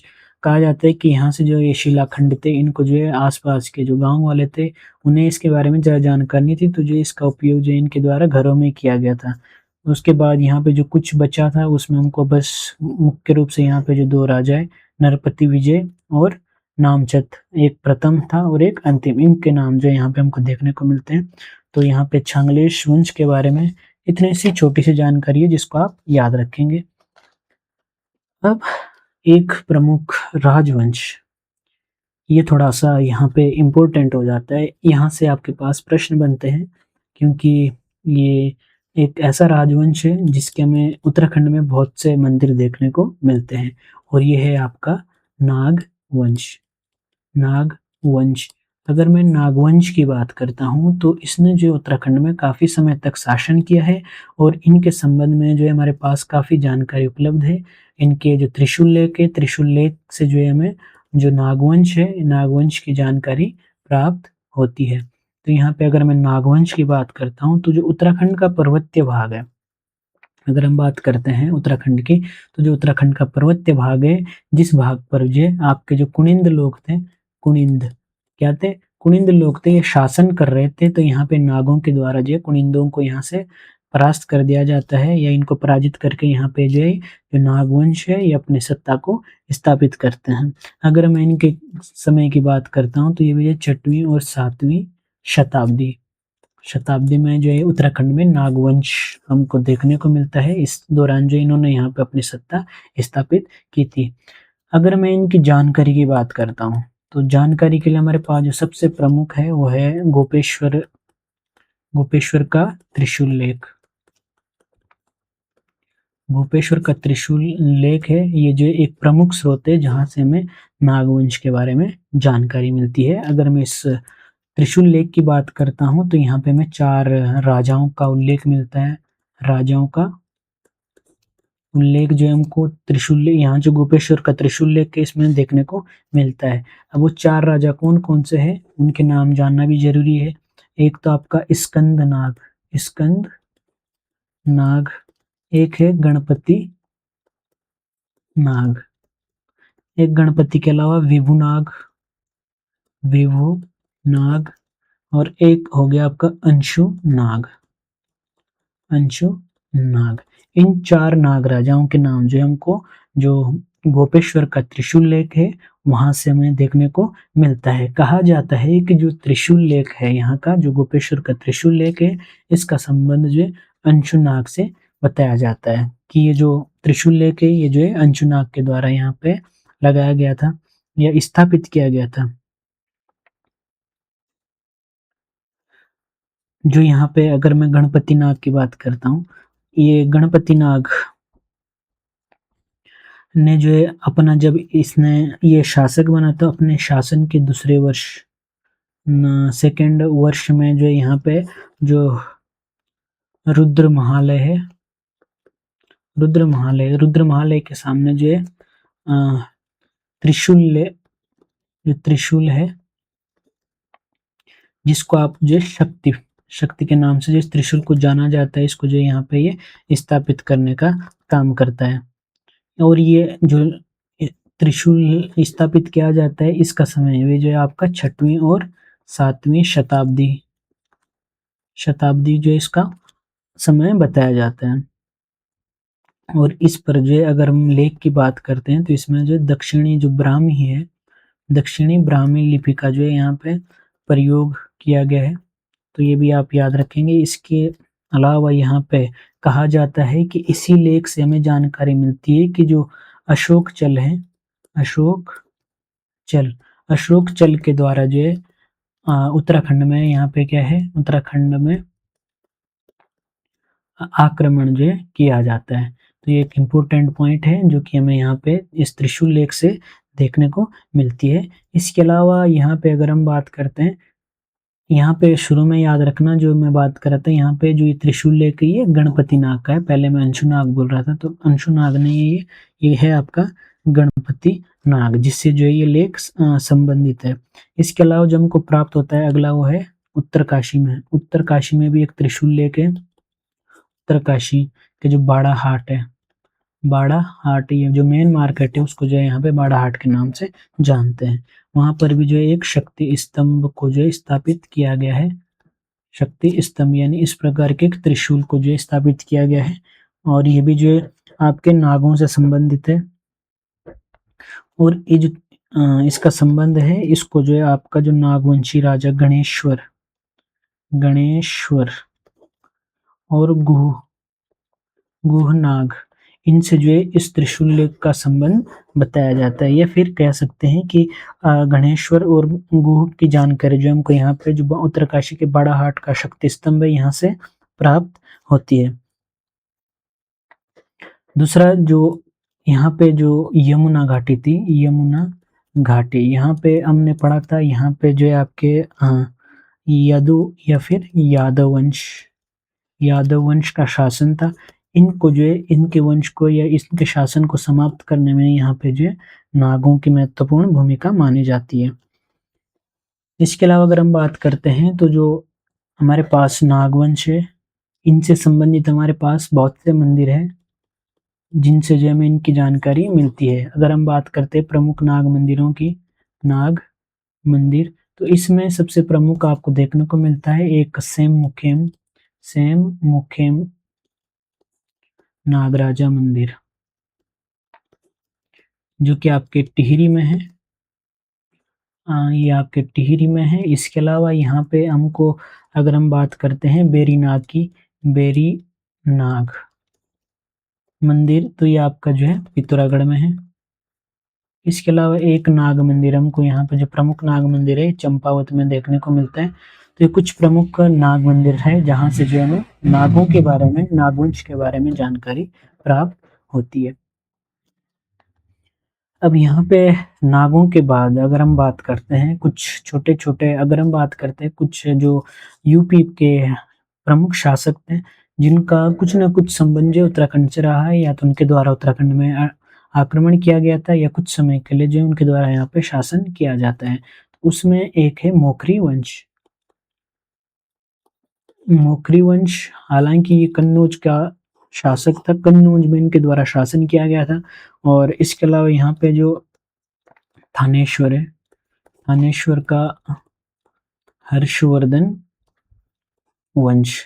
कहा जाता है कि यहाँ से जो ये शिलाखंड थे इनको जो है आसपास के जो गांव वाले थे उन्हें इसके बारे में ज़्यादा जानकारी नहीं थी, तो जो इसका उपयोग जो इनके द्वारा घरों में किया गया था। उसके बाद यहाँ पे जो कुछ बचा था उसमें हमको बस मुख्य रूप से यहाँ पे जो 2 राजा है, नरपति विजय और नामचंद, एक प्रथम था और एक अंतिम, इनके नाम जो यहाँ पे हमको देखने को मिलते हैं। तो यहाँ पे छांगलेश वंश के बारे में इतनी सी छोटी सी जानकारी है जिसको आप याद रखेंगे। अब एक प्रमुख राजवंश, ये थोड़ा सा यहाँ पे इम्पोर्टेंट हो जाता है, यहाँ से आपके पास प्रश्न बनते हैं क्योंकि ये एक ऐसा राजवंश है जिसके हमें उत्तराखंड में बहुत से मंदिर देखने को मिलते हैं, और ये है आपका नागवंश। नागवंश, अगर मैं नागवंश की बात करता हूँ तो इसने जो उत्तराखंड में काफ़ी समय तक शासन किया है और इनके संबंध में जो है हमारे पास काफ़ी जानकारी उपलब्ध है। इनके जो त्रिशूल लेक है, त्रिशूल लेक से जो है हमें जो नागवंश है, नागवंश की जानकारी प्राप्त होती है। तो यहाँ पे अगर मैं नागवंश की बात करता हूँ तो जो उत्तराखंड का पर्वतीय भाग है, अगर हम बात करते हैं उत्तराखंड की, तो जो उत्तराखंड का पर्वतीय भाग है, जिस भाग पर जो आपके जो कुनिंद लोग थे, कुनिंद क्या थे, कुनिंद लोग थे, ये शासन कर रहे थे। तो यहाँ पे नागों के द्वारा जो कुनिंदों को यहाँ से परास्त कर दिया जाता है या इनको पराजित करके यहाँ पे जो है जो नागवंश है ये अपनी सत्ता को स्थापित करते हैं। अगर मैं इनके समय की बात करता हूँ तो ये भी 6वीं और 7वीं शताब्दी में जो है उत्तराखंड में नागवंश हमको देखने को मिलता है। इस दौरान जो इन्होंने यहाँ पे अपनी सत्ता स्थापित की थी। अगर मैं इनकी जानकारी की बात करता हूँ तो जानकारी के लिए हमारे पास जो सबसे प्रमुख है वो है गोपेश्वर का त्रिशूल लेख। गोपेश्वर का त्रिशूल लेख है, ये जो एक प्रमुख स्रोत है जहाँ से हमें नागवंश के बारे में जानकारी मिलती है। अगर मैं इस त्रिशूल लेख की बात करता हूँ तो यहाँ पे हमें 4 राजाओं का उल्लेख मिलता है। राजाओं का उल्लेख जो है हमको त्रिशूल, यहाँ जो गोपेश्वर का त्रिशूल लेख है इसमें देखने को मिलता है। अब वो 4 राजा कौन कौन से हैं उनके नाम जानना भी जरूरी है। एक तो आपका स्कंद नाग, एक है गणपति नाग, एक गणपति के अलावा विभु नाग, और एक हो गया आपका अंशु नाग। इन 4 नाग राजाओं के नाम जो हमको जो गोपेश्वर का त्रिशूल लेख है वहां से हमें देखने को मिलता है। कहा जाता है कि जो त्रिशूल लेख है यहाँ का, जो गोपेश्वर का त्रिशूल लेख है, इसका संबंध जो है अंशुनाग से बताया जाता है कि ये जो त्रिशूल लेख है ये जो है अंशुनाग के द्वारा यहाँ पे लगाया गया था या स्थापित किया गया था। जो यहाँ पे अगर मैं गणपति नाग की बात करता हूँ, ये गणपति नाग ने जो है अपना, जब इसने ये शासक बना था, अपने शासन के दूसरे वर्ष, सेकेंड वर्ष में जो यहाँ पे जो रुद्र महालय के सामने जो है त्रिशूल है जिसको आप जो शक्ति के नाम से जिस त्रिशूल को जाना जाता है, इसको जो यहाँ पे ये स्थापित करने का काम करता है। और ये जो त्रिशूल स्थापित किया जाता है इसका समय भी जो है आपका 6वीं और 7वीं शताब्दी जो इसका समय बताया जाता है। और इस पर जो है अगर हम लेख की बात करते हैं तो इसमें जो दक्षिणी जो ब्राह्मी है, दक्षिणी ब्राह्मी लिपि का जो है यहाँ पे प्रयोग किया गया है, तो ये भी आप याद रखेंगे। इसके अलावा यहाँ पे कहा जाता है कि इसी लेख से हमें जानकारी मिलती है कि जो अशोक चल है, अशोक चल, अशोक चल के द्वारा जो है उत्तराखंड में यहाँ पे क्या है, उत्तराखंड में आक्रमण जो है किया जाता है। तो ये एक इम्पोर्टेंट पॉइंट है जो कि हमें यहाँ पे इस त्रिशूल लेख से देखने को मिलती है। इसके अलावा यहाँ पे अगर हम बात करते हैं, यहाँ पे शुरू में याद रखना जो मैं बात कर रहा था, यहाँ पे जो ये त्रिशूल लेख है ये गणपति नाग का है। पहले मैं अंशु नाग बोल रहा था, तो अंशु नाग नहीं है, ये है आपका गणपति नाग, जिससे जो है ये लेख संबंधित है। इसके अलावा जो हमको प्राप्त होता है अगला वो है उत्तरकाशी में। उत्तरकाशी में भी एक त्रिशूल लेख है। उत्तरकाशी के जो बाड़ा हाट है, बाड़ा हाट, ये जो मेन मार्केट है उसको जो है यहाँ पे बाड़ा हाट के नाम से जानते हैं। वहां पर भी जो है एक शक्ति स्तंभ को जो है स्थापित किया गया है। शक्ति स्तंभ यानी इस प्रकार के एक त्रिशूल को जो है स्थापित किया गया है, और ये भी जो है आपके नागों से संबंधित है। और ये जो इसका संबंध है, इसको जो है आपका जो नागवंशी राजा गणेश्वर, गणेश्वर और गुहनाग, इनसे जो है इस त्रिशूल लेख का संबंध बताया जाता है। या फिर कह सकते हैं कि गणेश्वर और गुह की जानकारी जो हमको यहाँ पे जो उत्तरकाशी के बड़ा हाट का शक्ति स्तंभ है यहाँ से प्राप्त होती है। दूसरा जो यहाँ पे जो यमुना घाटी थी, यमुना घाटी, यहाँ पे हमने पढ़ा था, यहाँ पे जो है आपके यदु या फिर यादव वंश का शासन था। इनको जो है इनके वंश को या इनके शासन को समाप्त करने में यहाँ पे जो है नागों की महत्वपूर्ण भूमिका मानी जाती है। इसके अलावा अगर हम बात करते हैं तो जो हमारे पास नागवंश है, इनसे संबंधित हमारे पास बहुत से मंदिर है जिनसे जो हमें इनकी जानकारी मिलती है। अगर हम बात करते हैं प्रमुख नाग मंदिरों की, नाग मंदिर, तो इसमें सबसे प्रमुख आपको देखने को मिलता है एक सेम मुखेम नागराजा मंदिर, जो कि आपके टिहरी में है। ये आपके टिहरी में है। इसके अलावा यहाँ पे हमको अगर हम बात करते हैं बेरीनाग की, बेरीनाग मंदिर, तो ये आपका जो है पिथौरागढ़ में है। इसके अलावा एक नाग मंदिर हमको यहाँ पे जो प्रमुख नाग मंदिर है चंपावत में देखने को मिलता है। तो ये कुछ प्रमुख नाग मंदिर है जहाँ से जो हमें नागों के बारे में, नागवंश के बारे में जानकारी प्राप्त होती है। अब यहाँ पे नागों के बाद अगर हम बात करते हैं कुछ छोटे छोटे, अगर हम बात करते हैं कुछ जो यूपी के प्रमुख शासक थे जिनका कुछ न कुछ संबंध जो उत्तराखंड से रहा है, या तो उनके द्वारा उत्तराखंड में आक्रमण किया गया था या कुछ समय के लिए जो उनके द्वारा यहाँ पे शासन किया जाता है। उसमें एक है मोखरी वंश। मोखरी वंश हालांकि ये कन्नौज का शासक था, कन्नौज में इनके द्वारा शासन किया गया था। और इसके अलावा यहाँ पे जो थानेश्वर है, थानेश्वर का हर्षवर्धन वंश,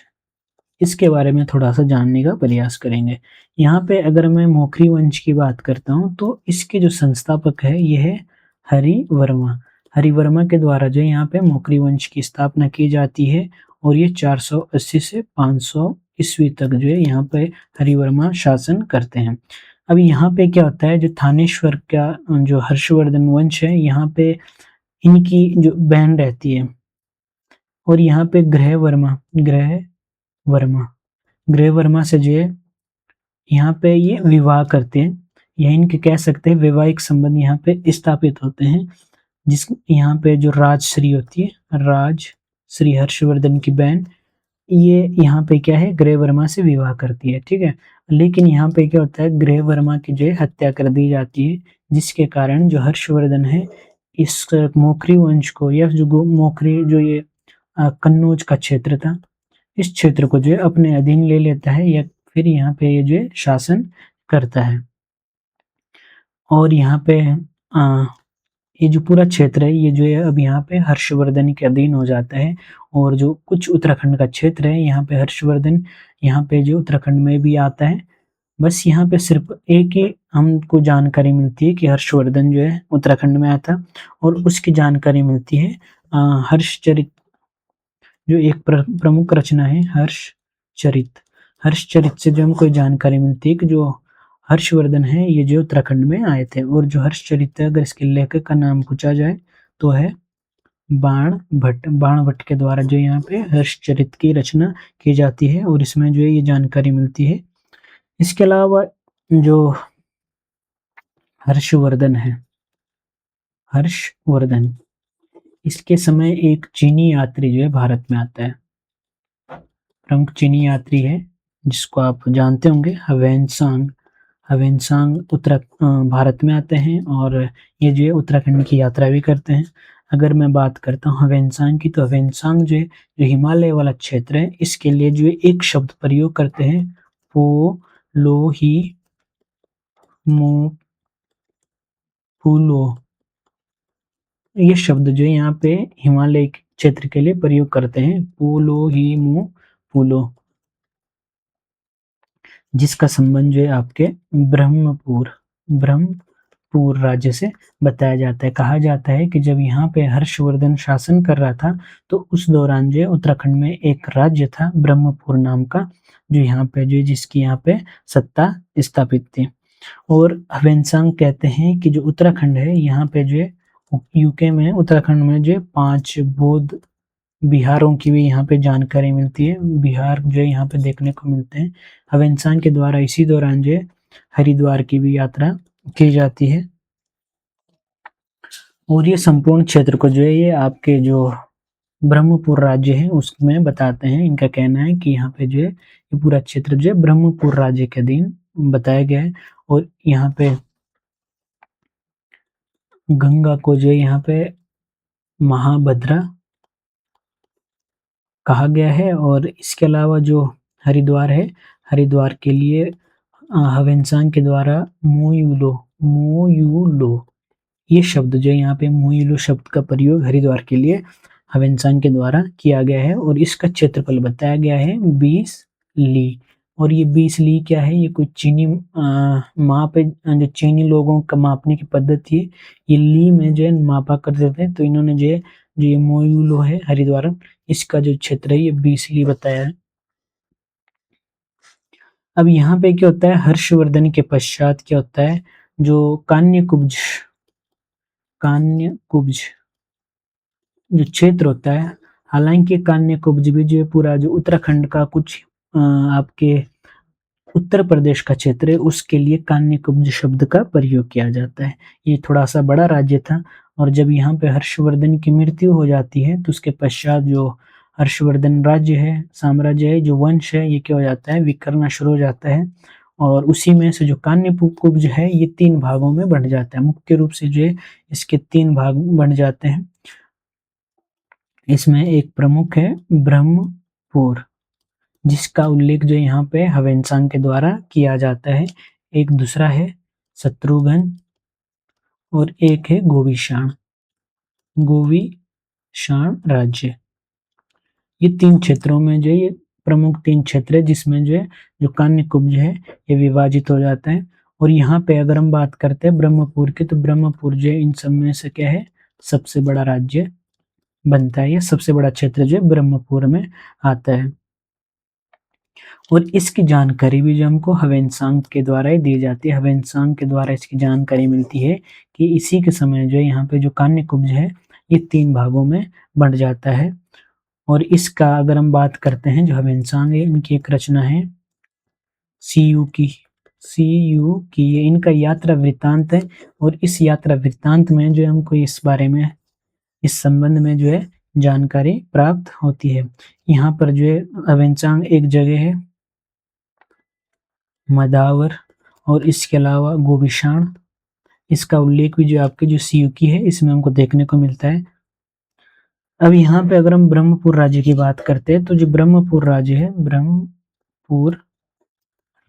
इसके बारे में थोड़ा सा जानने का प्रयास करेंगे। यहाँ पे अगर मैं मोखरी वंश की बात करता हूँ तो इसके जो संस्थापक है ये है हरिवर्मा। हरिवर्मा के द्वारा जो यहाँ पे मोखरी वंश की स्थापना की जाती है, और ये 480 से 500 ईस्वी तक जो है यहाँ पे हरिवर्मा शासन करते हैं। अब यहाँ पे क्या होता है, जो थानेश्वर का जो हर्षवर्धन वंश है यहाँ पे इनकी जो बहन रहती है, और यहाँ पे ग्रह वर्मा से जो है यहाँ पे ये विवाह करते हैं, या इनके कह सकते हैं वैवाहिक संबंध यहाँ पे स्थापित होते हैं। जिस यहाँ पे जो राजश्री होती है, राजश्री हर्षवर्धन की बहन, ये यहाँ पे क्या है ग्रह वर्मा से विवाह करती है, ठीक है। लेकिन यहाँ पे क्या होता है, ग्रह वर्मा की जो है हत्या कर दी जाती है, जिसके कारण जो हर्षवर्धन है इस मोखरी वंश को, या जो मोखरी जो ये कन्नौज का क्षेत्र था, इस क्षेत्र को जो है अपने अधीन ले लेता है, या फिर यहाँ पे ये जो है शासन करता है। और यहाँ पे ये जो पूरा क्षेत्र है ये जो है अब यहाँ पे हर्षवर्धन के अधीन हो जाता है। और जो कुछ उत्तराखंड का क्षेत्र है यहाँ पे हर्षवर्धन यहाँ पे जो उत्तराखंड में भी आता है। बस यहाँ पे सिर्फ एक ही हमको जानकारी मिलती है कि हर्षवर्धन जो है उत्तराखंड में आया था। और उसकी जानकारी मिलती है हर्षचरित, जो एक प्रमुख रचना है हर्षचरित। हर्षचरित से जो हमको जानकारी मिलती है कि जो हर्षवर्धन है ये जो उत्तराखंड में आए थे। और जो हर्षचरित है अगर इसके लेखक का नाम पूछा जाए तो है बाणभट्ट। बाणभट्ट के द्वारा जो यहाँ पे हर्षचरित की रचना की जाती है और इसमें जो है ये जानकारी मिलती है। इसके अलावा जो हर्षवर्धन है, हर्षवर्धन, इसके समय एक चीनी यात्री जो है भारत में आता है। प्रमुख चीनी यात्री है जिसको आप जानते होंगे, ह्वेनसांग। ह्वेनसांग भारत में आते हैं और ये जो है उत्तराखंड की यात्रा भी करते हैं। अगर मैं बात करता हूँ ह्वेनसांग की, तो ह्वेनसांग जो है जो हिमालय वाला क्षेत्र है इसके लिए जो है एक शब्द प्रयोग करते हैं, पो लो ही मो फूलो। ये शब्द जो है यहाँ पे हिमालय क्षेत्र के लिए प्रयोग करते हैं, पोलो ही मो फूलो, जिसका संबंध जो है आपके ब्रह्मपुर राज्य से बताया जाता है। कहा जाता है कि जब यहाँ पे हर्षवर्धन शासन कर रहा था तो उस दौरान जो है उत्तराखंड में एक राज्य था ब्रह्मपुर नाम का, जो यहाँ पे जो जिसकी यहाँ पे सत्ता स्थापित थी। और ह्वेनसांग कहते हैं कि जो उत्तराखंड है यहाँ पे जो है यूके में उत्तराखंड में जो 5 बौद्ध बिहारों की भी यहाँ पे जानकारी मिलती है। बिहार जो है यहाँ पे देखने को मिलते हैं। ह्वेनसांग के द्वारा इसी दौरान जो है हरिद्वार की भी यात्रा की जाती है। और ये संपूर्ण क्षेत्र को जो है ये आपके जो ब्रह्मपुर राज्य है उसमें बताते हैं। इनका कहना है कि यहाँ पे जो है ये पूरा क्षेत्र जो है ब्रह्मपुर राज्य के अधीन बताया गया है। और यहाँ पे गंगा को जो है यहाँ पे महाभद्रा कहा गया है। और इसके अलावा जो हरिद्वार है, हरिद्वार के लिए ह्वेनसांग के द्वारा मोयुलो ये शब्द जो है यहाँ पे मोयुलो शब्द का प्रयोग हरिद्वार के लिए ह्वेनसांग के द्वारा किया गया है। और इसका क्षेत्रफल बताया गया है 20 ली। और ये 20 ली क्या है, ये कोई चीनी माप है, जो चीनी लोगों का मापने की पद्धति है, ये ली में जो है मापा करते थे। तो इन्होंने जो है जो ये मोयुलो है हरिद्वार, इसका जो क्षेत्र है ये 20 ली बताया है। अब यहाँ पे क्या होता है, हर्षवर्धन के पश्चात क्या होता है, जो कान्यकुब्ज जो क्षेत्र होता है, हालांकि कान्यकुब्ज भी जो पूरा जो उत्तराखंड का कुछ आपके उत्तर प्रदेश का क्षेत्र है उसके लिए कान्यकुब्ज शब्द का प्रयोग किया जाता है। ये थोड़ा सा बड़ा राज्य था। और जब यहाँ पे हर्षवर्धन की मृत्यु हो जाती है तो उसके पश्चात जो हर्षवर्धन राज्य है, साम्राज्य है, जो वंश है, ये क्या हो जाता है, विखरना शुरू हो जाता है। और उसी में से जो कान्यकुब्ज है ये 3 भागों में बंट जाता है। मुख्य रूप से जो है इसके 3 भाग बन जाते हैं। इसमें एक प्रमुख है ब्रह्मपुर, जिसका उल्लेख जो यहाँ पे ह्वेनसांग के द्वारा किया जाता है। एक दूसरा है शत्रुघ्न और एक है गोविशाण राज्य। ये 3 क्षेत्रों में जो ये प्रमुख 3 क्षेत्र है जिसमें जो है जो कान्यकुब्ज है ये विभाजित हो जाता है। और यहाँ पे अगर हम बात करते हैं ब्रह्मपुर की, तो ब्रह्मपुर जो है इन सब में से क्या है, सबसे बड़ा राज्य बनता है। ये सबसे बड़ा क्षेत्र जो है ब्रह्मपुर में आता है। और इसकी जानकारी भी जो हमको ह्वेनसांग के द्वारा ही दी जाती है। ह्वेनसांग के द्वारा इसकी जानकारी मिलती है कि इसी के समय जो है यहाँ पे जो कान्यकुब्ज है ये 3 भागों में बंट जाता है। और इसका अगर हम बात करते हैं, जो ह्वेनसांग है इनकी एक रचना है सी यू की ये इनका यात्रा वृत्तांत है। और इस यात्रा वृत्तांत में जो हमको इस बारे में, इस संबंध में जो है जानकारी प्राप्त होती है। यहाँ पर जो है ह्वेनसांग एक जगह है मदावर, और इसके अलावा गोविशाण, इसका उल्लेख भी जो आपके जो सीयूकी है इसमें हमको देखने को मिलता है। अब यहाँ पे अगर हम ब्रह्मपुर राज्य की बात करते हैं, तो जो ब्रह्मपुर राज्य है, ब्रह्मपुर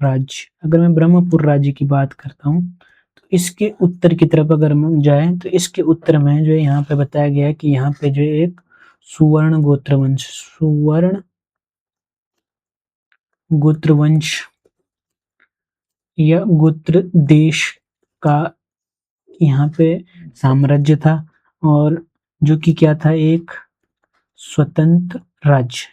राज्य, अगर मैं ब्रह्मपुर राज्य की बात करता हूँ तो इसके उत्तर की तरफ अगर हम जाएँ तो इसके उत्तर में जो है यहाँ पे बताया गया है कि यहाँ पे जो है एक सुवर्ण गोत्र वंश या गोत्र देश का यहाँ पे साम्राज्य था, और जो कि क्या था, एक स्वतंत्र राज्य।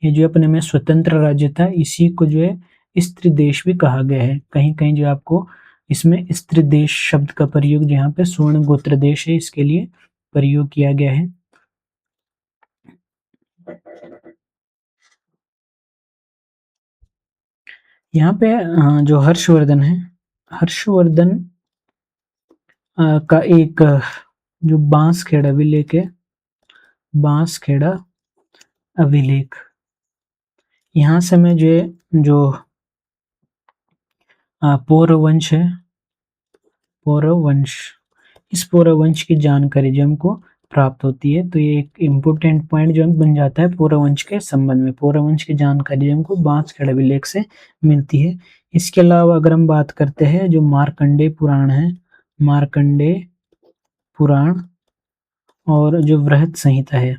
ये जो अपने में स्वतंत्र राज्य था, इसी को जो है स्त्री देश भी कहा गया है। कहीं-कहीं जो आपको इसमें स्त्री देश शब्द का प्रयोग जहाँ पे स्वर्ण गोत्र देश है इसके लिए प्रयोग किया गया है। यहाँ पे जो हर्षवर्धन है, हर्षवर्धन का एक जो बांसखेड़ा अभिलेख है, बांसखेड़ा अभिलेख, यहाँ से मैं जो है जो पौरव वंश है, पौरव वंश, इस पौरव वंश की जानकारी जो हमको प्राप्त होती है, तो ये एक इम्पोर्टेंट पॉइंट जो बन जाता है पौरव वंश के संबंध में। पौरव वंश की जानकारी हमको बांसखेड़ा अभिलेख से मिलती है। इसके अलावा अगर हम बात करते हैं जो मार्कंडेय पुराण है, मार्कंडेय पुराण और जो बृहत संहिता है,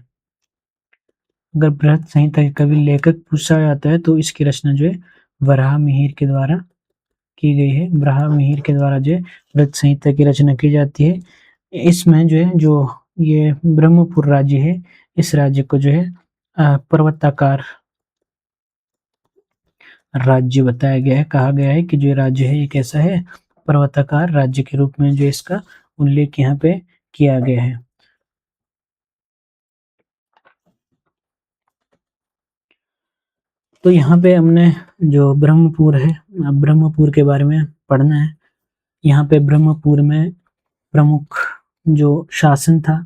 अगर बृहत संहिता के कवि लेखक पूछा जाता है तो इसकी रचना जो है वराहमिहिर के द्वारा की गई है। वराहमिहिर के द्वारा जो है बृहत संहिता की रचना की जाती है। इसमें जो है जो ये ब्रह्मपुर राज्य है, इस राज्य को जो है पर्वताकार राज्य बताया गया है। कहा गया है कि जो राज्य है ये कैसा है, पर्वताकार राज्य के रूप में जो इसका उल्लेख यहाँ पे किया गया है। तो यहाँ पे हमने जो ब्रह्मपुर है, ब्रह्मपुर के बारे में पढ़ना है। यहाँ पे ब्रह्मपुर में प्रमुख जो शासन था,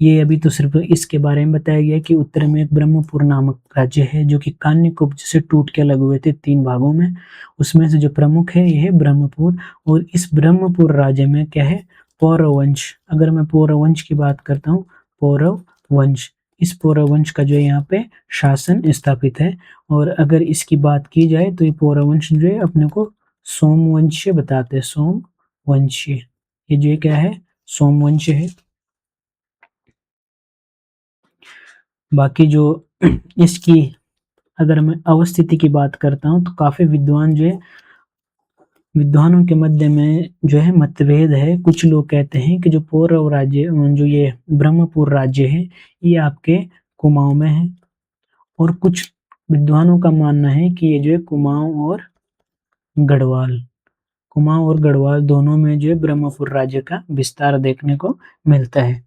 ये अभी तो सिर्फ इसके बारे में बताया गया कि उत्तर में एक ब्रह्मपुर नामक राज्य है जो कि कान्यकुब्ज से टूट के अलग हुए थे 3 भागों में। उसमें से जो प्रमुख है ये है ब्रह्मपुर, और इस ब्रह्मपुर राज्य में क्या है, पौरव वंश। अगर मैं पौरव वंश की बात करता हूँ, पौरव वंश, इस पौरव वंश का जो है यहाँ पे शासन स्थापित है। और अगर इसकी बात की जाए तो ये पौरव वंश जो है अपने को सोमवंशीय बताते हैं, सोमवंशीय। ये जो क्या है, सोमवंश है। बाकी जो इसकी अगर मैं अवस्थिति की बात करता हूँ तो काफ़ी विद्वान जो है, विद्वानों के मध्य में जो है मतभेद है। कुछ लोग कहते हैं कि जो पौरव राज्य, जो ये ब्रह्मपुर राज्य है, ये आपके कुमाऊं में है, और कुछ विद्वानों का मानना है कि ये जो है कुमाऊं और गढ़वाल, कुमाऊं और गढ़वाल दोनों में जो है ब्रह्मपुर राज्य का विस्तार देखने को मिलता है।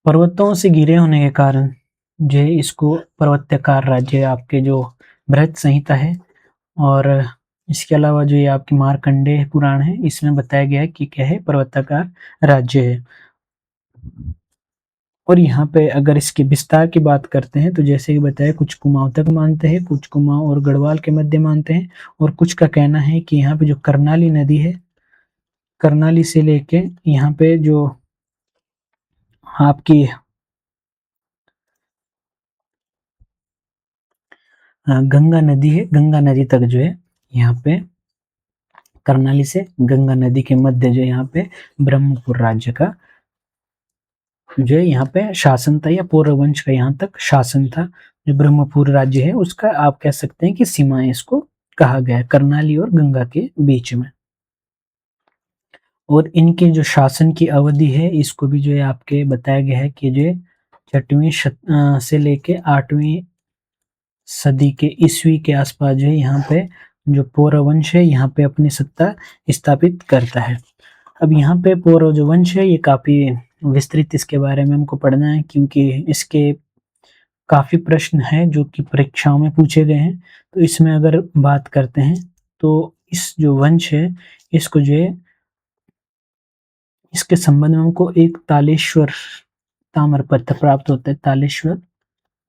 पर्वतों से घिरे होने के कारण जो है इसको पर्वताकार राज्य आपके जो बृहत संहिता है, और इसके अलावा जो ये आपकी मार्कंडेय पुराण है, इसमें बताया गया है कि क्या है, पर्वताकार राज्य है। और यहाँ पे अगर इसके विस्तार की बात करते हैं तो जैसे कि बताया, कुछ कुमाऊं तक मानते हैं, कुछ कुमाऊं और गढ़वाल के मध्य मानते हैं, और कुछ का कहना है कि यहाँ पे जो करनाली नदी है, करनाली से लेके यहाँ पे जो आपकी गंगा नदी है, गंगा नदी तक जो है यहाँ पे करनाली से गंगा नदी के मध्य जो यहाँ पे ब्रह्मपुर राज्य का जो है यहाँ पे शासन था, या पौरव वंश का यहाँ तक शासन था। जो ब्रह्मपुर राज्य है उसका आप कह सकते हैं कि सीमाएं इसको कहा गया है, करनाली और गंगा के बीच में। और इनके जो शासन की अवधि है इसको भी जो है आपके बताया गया है कि जो 6वीं से लेके 8वीं सदी के ईस्वी के आसपास जो है यहाँ पे जो पौरव वंश है यहाँ पे अपनी सत्ता स्थापित करता है। अब यहाँ पे पौरव जो वंश है ये काफी विस्तृत इसके बारे में हमको पढ़ना है, क्योंकि इसके काफी प्रश्न हैं जो कि परीक्षाओं में पूछे गए हैं। तो इसमें अगर बात करते हैं तो इस जो वंश है इसको जो है, इसके संबंध में हमको एक तालेश्वर ताम्रपत्र प्राप्त होता है, तालेश्वर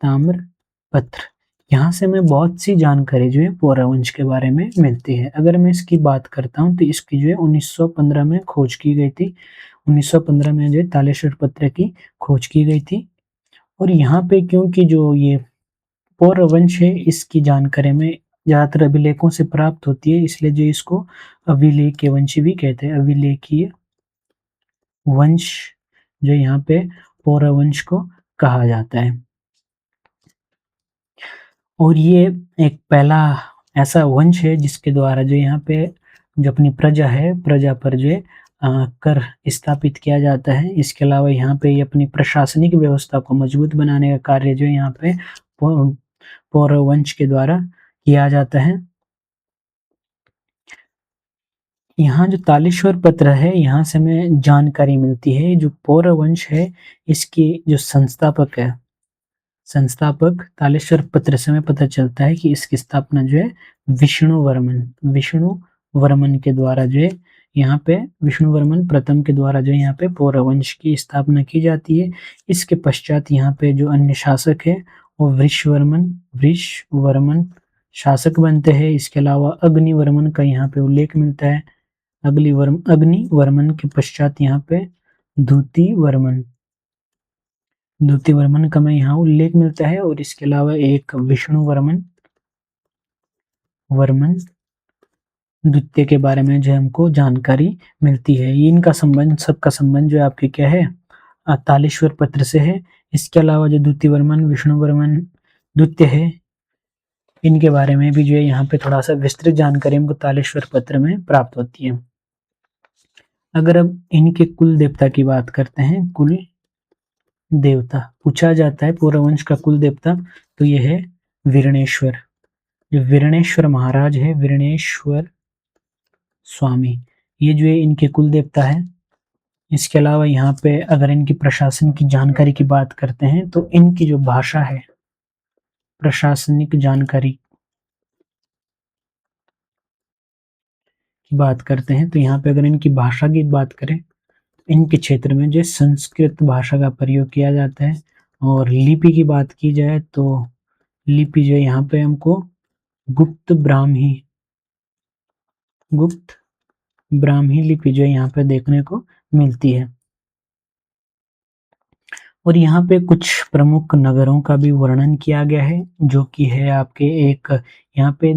ताम्रपत्र। यहाँ से हमें बहुत सी जानकारी जो है पौरव वंश के बारे में मिलती है। अगर मैं इसकी बात करता हूँ तो इसकी जो है 1915 में खोज की गई थी। 1915 में जो है तालेश्वर पत्र की खोज की गई थी। और यहाँ पे क्योंकि जो ये पौरव वंश है इसकी जानकारी में ज़्यादातर अभिलेखों से प्राप्त होती है, इसलिए जो इसको अभिलेखीय वंश भी कहते हैं। अभिलेखीय वंश जो यहाँ पे पौरव वंश को कहा जाता है। और ये एक पहला ऐसा वंश है जिसके द्वारा जो यहाँ पे जो अपनी प्रजा है, प्रजा पर जो है कर स्थापित किया जाता है। इसके अलावा यहाँ पे ये अपनी प्रशासनिक व्यवस्था को मजबूत बनाने का कार्य जो यहाँ पे पौरव वंश के द्वारा किया जाता है। यहाँ जो तालेश्वर पत्र है, यहाँ से हमें जानकारी मिलती है। जो पौरव वंश है, इसके जो संस्थापक है, संस्थापक तालेश्वर पत्र से हमें पता चलता है कि इसकी स्थापना जो है विष्णुवर्मन के द्वारा जो है यहाँ पे विष्णुवर्मन प्रथम के द्वारा जो यहाँ पे पौरव वंश की स्थापना की जाती है। इसके पश्चात यहाँ पे जो अन्य शासक है वो वृषवर्मन शासक बनते हैं। इसके अलावा अग्निवर्मन का यहाँ पे उल्लेख मिलता है। अग्निवर्मन के पश्चात यहाँ पे द्युतिवर्मन का में यहाँ उल्लेख मिलता है। और इसके अलावा एक विष्णुवर्मन द्वितीय के बारे में जो हमको जानकारी मिलती है। इनका संबंध, सबका संबंध जो आपके क्या है, तालेश्वर पत्र से है। इसके अलावा जो द्युतिवर्मन विष्णुवर्मन द्वितीय है, इनके बारे में भी जो है यहाँ पे थोड़ा सा विस्तृत जानकारी हमको तालेश्वर पत्र में प्राप्त होती है। अगर अब इनके कुल देवता की बात करते हैं, कुल देवता पूछा जाता है पौरव वंश का कुल देवता, तो यह है वीरणेश्वर। जो वीरणेश्वर महाराज है, वीरणेश्वर स्वामी, ये जो है इनके कुल देवता है। इसके अलावा यहाँ पे अगर इनकी प्रशासन की जानकारी की बात करते हैं तो इनकी जो भाषा है, प्रशासनिक जानकारी की बात करते हैं तो यहाँ पे अगर इनकी भाषा की बात करें, इनके क्षेत्र में जो संस्कृत भाषा का प्रयोग किया जाता है। और लिपि की बात की जाए तो लिपि जो यहाँ पे हमको गुप्त ब्राह्मी लिपि जो यहाँ पे देखने को मिलती है। और यहाँ पे कुछ प्रमुख नगरों का भी वर्णन किया गया है, जो कि है आपके एक यहाँ पे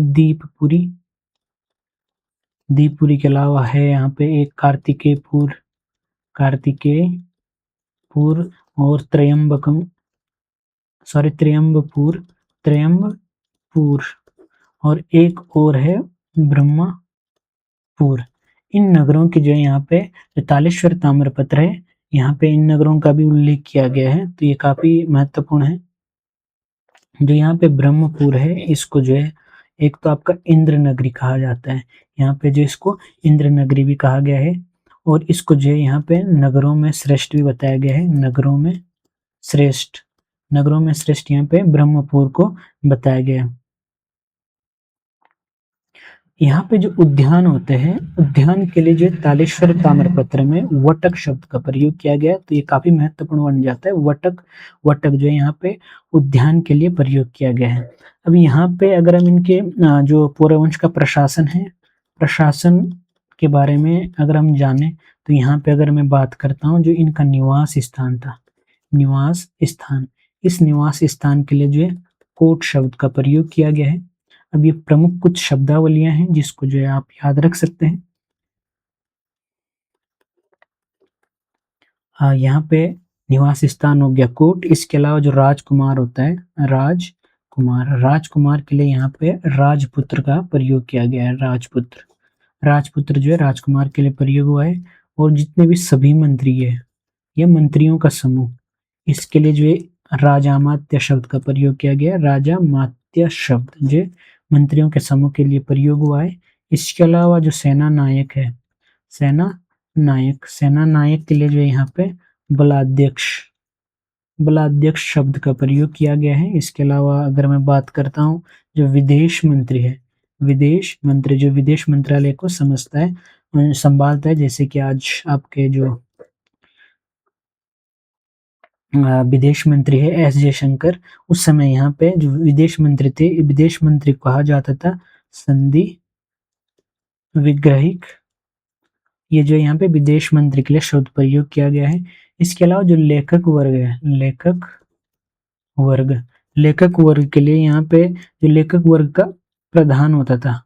दीपपुरी के अलावा है यहाँ पे एक कार्तिकेयपुर और त्र्यंबपुर और एक और है ब्रह्मपुर। इन नगरों की जो है यहाँ पे तालेश्वर ताम्रपत्र है, यहाँ पे इन नगरों का भी उल्लेख किया गया है, तो ये काफी महत्वपूर्ण है। जो यहाँ पे ब्रह्मपुर है, इसको जो है एक तो आपका इंद्र नगरी कहा जाता है, यहाँ पे जो इसको इंद्र नगरी भी कहा गया है। और इसको जो है यहाँ पे नगरों में श्रेष्ठ भी बताया गया है, नगरों में श्रेष्ठ यहाँ पे ब्रह्मपुर को बताया गया है। यहाँ पे जो उद्यान होते हैं, उद्यान के लिए जो तालेश्वर ताम्रपत्र में वटक शब्द का प्रयोग किया गया है, तो ये काफी महत्वपूर्ण बन जाता है। वटक जो है यहाँ पे उद्यान के लिए प्रयोग किया गया है। अब यहाँ पे अगर हम इनके जो पौरव वंश का प्रशासन है, प्रशासन के बारे में अगर हम जाने तो यहाँ पे अगर मैं बात करता हूँ, जो इनका निवास स्थान था, इस निवास स्थान के लिए जो है कोट शब्द का प्रयोग किया गया है। अब ये प्रमुख कुछ शब्दावलियां हैं जिसको जो है आप याद रख सकते हैं। यहाँ पे निवास स्थान हो गया कोट। इसके अलावा जो राजकुमार होता है, राजकुमार के लिए यहाँ पे राजपुत्र का प्रयोग किया गया है। राजपुत्र जो है राजकुमार के लिए प्रयोग हुआ है। और जितने भी सभी मंत्री है या मंत्रियों का समूह, इसके लिए जो है राजामात्य शब्द का प्रयोग किया गया है। राजामात्य शब्द जो मंत्रियों के समूह के लिए प्रयोग हुआ है। इसके अलावा जो सेना नायक है, सेना नायक के लिए जो है यहाँ पे बलाध्यक्ष शब्द का प्रयोग किया गया है। इसके अलावा अगर मैं बात करता हूँ, जो विदेश मंत्री है, जो विदेश मंत्रालय को संभालता है, जैसे कि आज आपके जो विदेश मंत्री है एस जयशंकर, उस समय यहाँ पे जो विदेश मंत्री थे, विदेश मंत्री कहा जाता था संधि विग्रहिक। ये जो यहाँ पे विदेश मंत्री के लिए शब्द प्रयोग किया गया है। इसके अलावा जो लेखक वर्ग है, लेखक वर्ग के लिए यहाँ पे जो लेखक वर्ग का प्रधान होता था,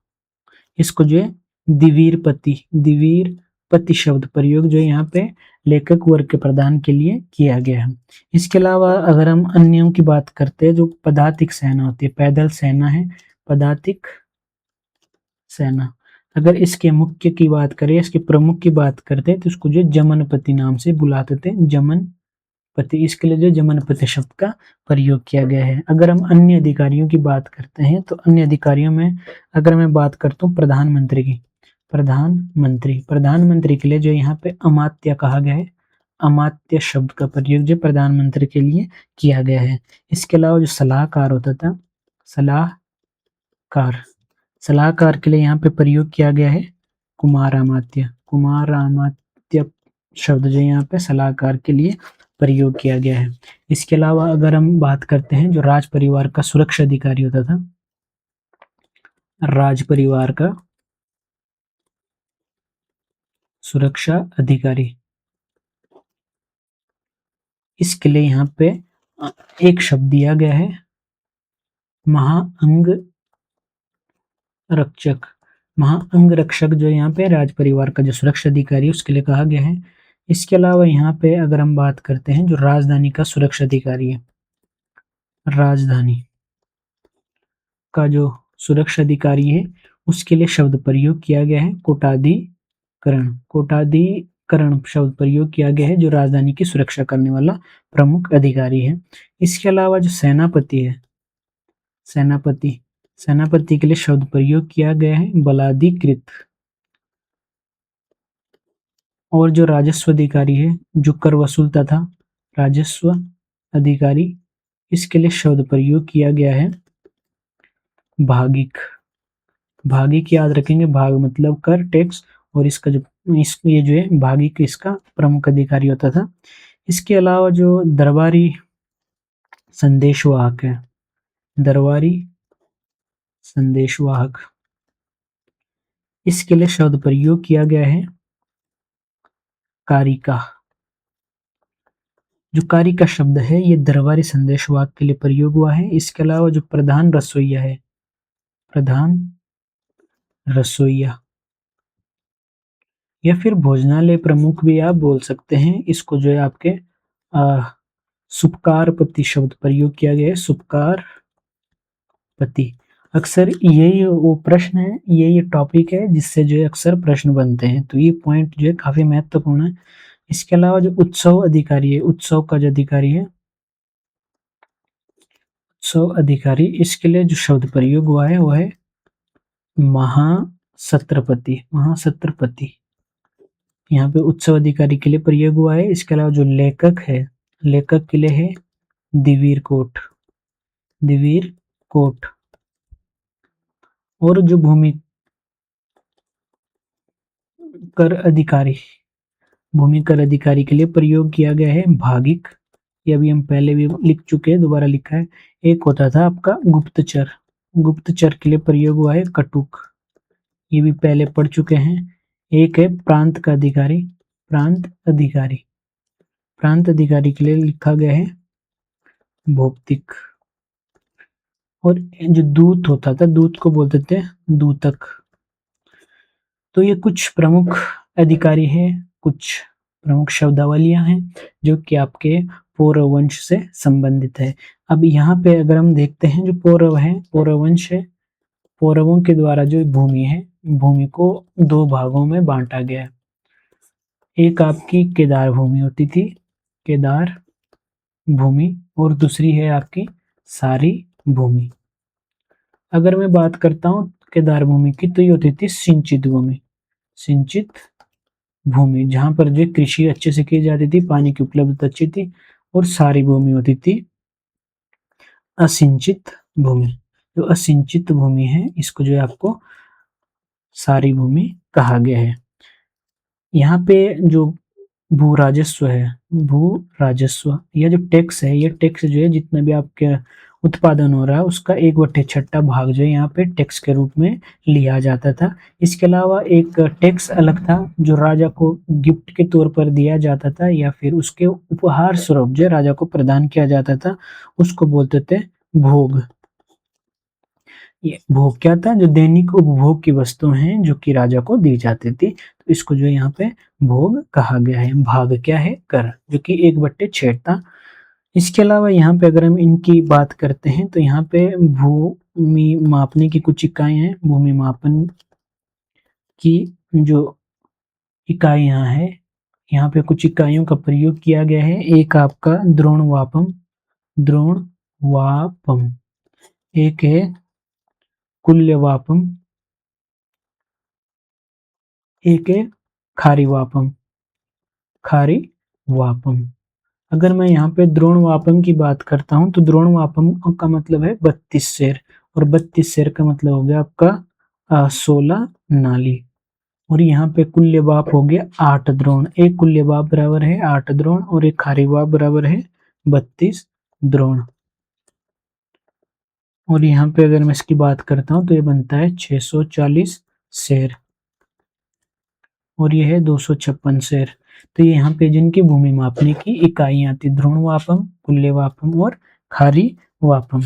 इसको जो है द्विवीर पति शब्द प्रयोग जो यहाँ पे लेखक वर्ग के प्रधान के लिए किया गया है। इसके अलावा अगर हम अन्यों की बात करते हैं, जो पदातिक सेना होती है, पैदल सेना है पदातिक सेना। अगर इसके मुख्य की बात करें, इसके प्रमुख की बात करते हैं, तो इसको जो जमनपति नाम से बुलाते थे, जमनपति। इसके लिए जो जमनपति शब्द का प्रयोग किया गया है। अगर हम अन्य अधिकारियों की बात करते हैं, तो अन्य अधिकारियों में अगर मैं बात करता हूँ प्रधानमंत्री की, प्रधानमंत्री के लिए जो यहाँ पे अमात्य कहा गया है, अमात्य शब्द का प्रयोग जो प्रधानमंत्री के लिए किया गया है। इसके अलावा जो सलाहकार होता था, सलाहकार के लिए यहाँ पे प्रयोग किया गया है कुमारामात्य शब्द जो यहाँ पे सलाहकार के लिए प्रयोग किया गया है। इसके अलावा अगर हम बात करते हैं, जो राज परिवार का सुरक्षा अधिकारी होता था, राज परिवार का सुरक्षा अधिकारी, इसके लिए यहाँ पे एक शब्द दिया गया है महाअंग रक्षक। महाअंग रक्षक जो यहाँ पे राज परिवार का जो सुरक्षा अधिकारी है उसके लिए कहा गया है। इसके अलावा यहाँ पे अगर हम बात करते हैं, जो राजधानी का सुरक्षा अधिकारी है, राजधानी का जो सुरक्षा अधिकारी है उसके लिए शब्द प्रयोग किया गया है कोटाधिकरण शब्द प्रयोग किया गया है, जो राजधानी की सुरक्षा करने वाला प्रमुख अधिकारी है। इसके अलावा जो सेनापति है, सेनापति के लिए शब्द प्रयोग किया गया है बलाधिकृत। और जो राजस्व अधिकारी है, जो कर वसूलता था, राजस्व अधिकारी, इसके लिए शब्द प्रयोग किया गया है भागिक। भागिक याद रखेंगे, भाग मतलब कर, टैक्स, और इसका जो ये जो है भागिक इसका प्रमुख अधिकारी होता था। इसके अलावा जो दरबारी संदेशवाहक है, दरबारी संदेशवाहक, इसके लिए शब्द प्रयोग किया गया है कारिका। जो कारिका शब्द है ये दरबारी संदेशवाहक के लिए प्रयोग हुआ है। इसके अलावा जो प्रधान रसोइया है, प्रधान रसोइया या फिर भोजनालय प्रमुख भी आप बोल सकते हैं, इसको जो है आपके सुपकारपति शब्द प्रयोग किया गया है, सुपकारपति। अक्सर यही वो प्रश्न है, यही टॉपिक है जिससे जो है अक्सर प्रश्न बनते हैं, तो ये पॉइंट जो है काफी महत्वपूर्ण है। इसके अलावा जो उत्सव अधिकारी है, उत्सव का जो अधिकारी है, उत्सव अधिकारी, इसके लिए जो शब्द प्रयोग हुआ है वो है महासत्रपति। यहाँ पे उत्सव अधिकारी के लिए प्रयोग हुआ है। इसके अलावा जो लेखक है, लेखक के लिए है द्विवीर कोट। और जो भूमि कर अधिकारी के लिए प्रयोग किया गया है भागिक। ये अभी हम पहले भी लिख चुके हैं, दोबारा लिखा है। एक होता था आपका गुप्तचर के लिए प्रयोग हुआ है कटुक, ये भी पहले पढ़ चुके हैं। एक है प्रांत अधिकारी के लिए लिखा गया है भौतिक। और जो दूत होता था, दूत को बोलते थे दूतक। तो ये कुछ प्रमुख अधिकारी हैं, कुछ प्रमुख शब्दावलियां हैं जो कि आपके पौरव वंश से संबंधित है। अब यहाँ पे अगर हम देखते हैं, जो पौरव वंश है, पौरवों के द्वारा जो भूमि है, भूमि को दो भागों में बांटा गया है। एक आपकी केदार भूमि होती थी, केदार भूमि, और दूसरी है आपकी सारी भूमि। अगर मैं बात करता हूँ केदार भूमि की, तो ये होती थी सिंचित भूमि, जहां पर जो कृषि अच्छे से की जाती थी, पानी की उपलब्धता अच्छी थी। और सारी भूमि होती थी असिंचित भूमि। जो असिंचित भूमि है, इसको जो है आपको सारी भूमि कहा गया है। यहाँ पे जो भू राजस्व या जो टैक्स है, ये टैक्स जो है जितना भी आपके उत्पादन हो रहा है उसका 1/6 भाग जो है यहाँ पे टैक्स के रूप में लिया जाता था। इसके अलावा एक टैक्स अलग था जो राजा को गिफ्ट के तौर पर दिया जाता था, या फिर उसके उपहार स्वरूप जो राजा को प्रदान किया जाता था, उसको बोलते थे भोग। ये भोग क्या था, जो दैनिक उपभोग की वस्तु हैं जो कि राजा को दी जाती थी, तो इसको जो है यहाँ पे भोग कहा गया है। भाग क्या है, कर, जो कि 1/6 था। इसके अलावा यहाँ पे अगर हम इनकी बात करते हैं तो यहाँ पे भूमि मापने की कुछ इकाई हैं। भूमि मापन की जो इकाइयाँ हैं, यहाँ पे कुछ इकाइयों का प्रयोग किया गया है। एक आपका द्रोणवापम, द्रोणवापम, एक है कुल्यवापम, एक है खारीवापम, खारीवापम। अगर मैं यहाँ पे द्रोणवापम की बात करता हूँ तो द्रोणवापम का मतलब है 32 सेर, और 32 सेर का मतलब हो गया आपका 16 नाली। और यहाँ पे कुल्यवाप हो गया 8 द्रोण। एक कुल्यवाप बराबर है 8 द्रोण और एक खारीवाप बराबर है 32 द्रोण। और यहाँ पे अगर मैं इसकी बात करता हूँ तो ये बनता है 640 शेर, और ये है 256 शेर। तो ये यहाँ पे जिनकी भूमि मापने की इकाइयाँ आती, द्रोणवापम, कुल्यवापम और खारीवापम।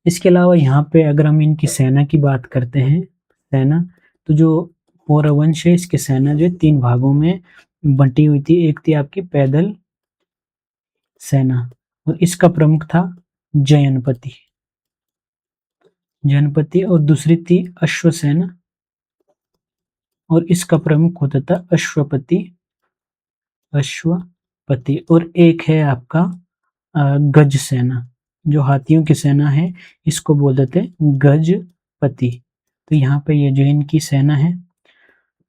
इसके अलावा यहाँ पे अगर हम इनकी सेना की बात करते हैं, सेना, तो जो पौरवंश है इसकी सेना जो 3 भागों में बंटी हुई थी। एक थी आपकी पैदल सेना, और इसका प्रमुख था जयनपति, जनपति, और दूसरी थी अश्वसेना, और इसका प्रमुख होता था अश्वपति, अश्वपति। और एक है आपका गज सेना, जो हाथियों की सेना है, इसको बोल देते गजपति। तो यहाँ पे ये जो इनकी सेना है,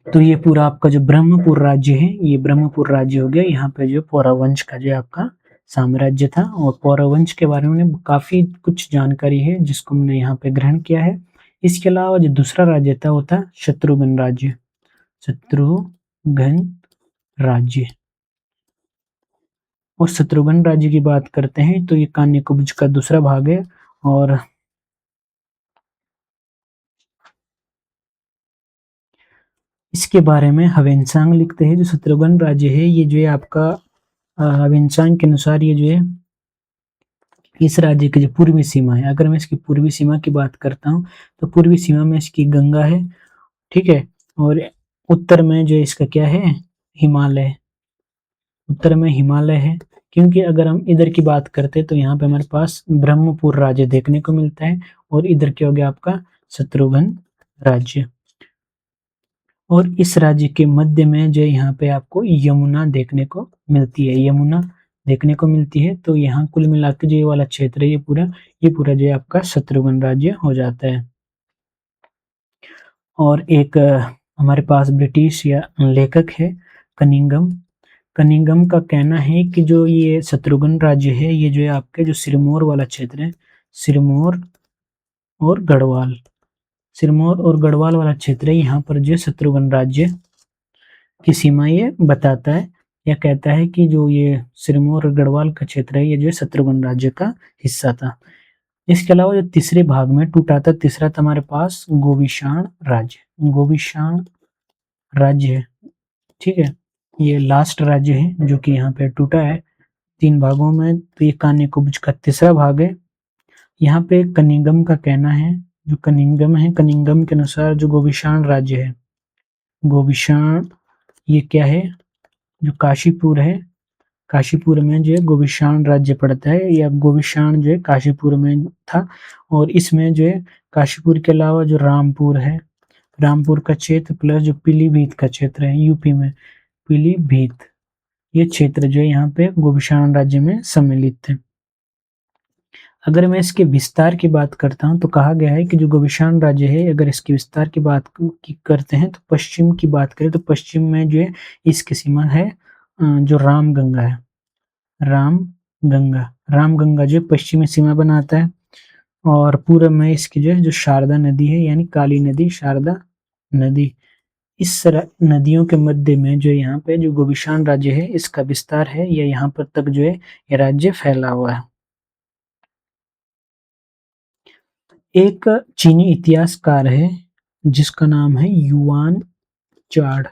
तो ये पूरा आपका जो ब्रह्मपुर राज्य है, ये ब्रह्मपुर राज्य हो गया। यहाँ पे जो पौरवंश का जो आपका साम्राज्य था, और पौरवंश के बारे में काफी कुछ जानकारी है जिसको हमने यहाँ पे ग्रहण किया है। इसके अलावा जो दूसरा राज्य था वो था शत्रुघ्न राज्य, शत्रुघ्न राज्य। और शत्रुघ्न राज्य की बात करते हैं तो ये कान्यकुब्ज का दूसरा भाग है। और इसके बारे में हवेनसांग लिखते हैं, जो शत्रुघ्न राज्य है ये जो है आपका हवेनसांग के अनुसार ये जो है इस राज्य की जो पूर्वी सीमा है, अगर मैं इसकी पूर्वी सीमा की बात करता हूँ तो पूर्वी सीमा में इसकी गंगा है, ठीक है। और उत्तर में जो इसका क्या है, हिमालय, उत्तर में हिमालय है। क्योंकि अगर हम इधर की बात करते हैं तो यहाँ पे हमारे पास ब्रह्मपुर राज्य देखने को मिलता है, और इधर क्या हो गया आपका शत्रुघ्न राज्य। और इस राज्य के मध्य में जो यहाँ पे आपको यमुना देखने को मिलती है, यमुना देखने को मिलती है। तो यहाँ कुल मिला के जो ये वाला क्षेत्र है, ये पूरा जो है आपका शत्रुघ्न राज्य हो जाता है। और एक हमारे पास ब्रिटिश या लेखक है कनिंगम, कनिंगम का कहना है कि जो ये शत्रुघ्न राज्य है ये जो है आपके जो सिरमौर वाला क्षेत्र है, सिरमौर और गढ़वाल, सिरमौर और गढ़वाल वाला क्षेत्र है, यहाँ पर जो शत्रुघ्न राज्य की सीमा ये बताता है, या कहता है कि जो ये सिरमौर और गढ़वाल का क्षेत्र है ये जो है शत्रुघ्न राज्य का हिस्सा था। इसके अलावा जो तीसरे भाग में टूटा था, तीसरा था हमारे पास गोविशाण राज्य, गोविशाण राज्य है, ठीक है। ये लास्ट राज्य है जो कि यहाँ पे टूटा है 3 भागों में। तो ये कान्यकुब्ज का तीसरा भाग है। यहाँ पे कनिंगम का कहना है, जो कनिंगम है, कनिंगम के अनुसार जो गोविशाण राज्य है, गोविशाण ये क्या है, जो काशीपुर है, काशीपुर में जो है गोविशाण राज्य पड़ता है, या गोविशाण जो है काशीपुर में था। और इसमें जो है काशीपुर के अलावा जो रामपुर है, रामपुर का क्षेत्र प्लस जो पीलीभीत का क्षेत्र है यूपी में, पीलीभीत, ये क्षेत्र जो है यहाँ पे गोविशाण राज्य में सम्मिलित थे। अगर मैं इसके विस्तार की बात करता हूँ तो कहा गया है कि जो गोविशाण राज्य है, अगर इसके विस्तार की बात करते हैं तो पश्चिम की बात करें तो पश्चिम में जो है इसकी सीमा है जो रामगंगा है, रामगंगा, रामगंगा जो पश्चिमी सीमा बनाता है। और पूर्व में इसकी जो है जो शारदा नदी है, यानी काली नदी, शारदा नदी, इस नदियों के मध्य में जो यहाँ पे जो गोविशाण राज्य है इसका विस्तार है, या यहाँ पर तक जो है ये राज्य फैला हुआ है। एक चीनी इतिहासकार है जिसका नाम है युआन चाड,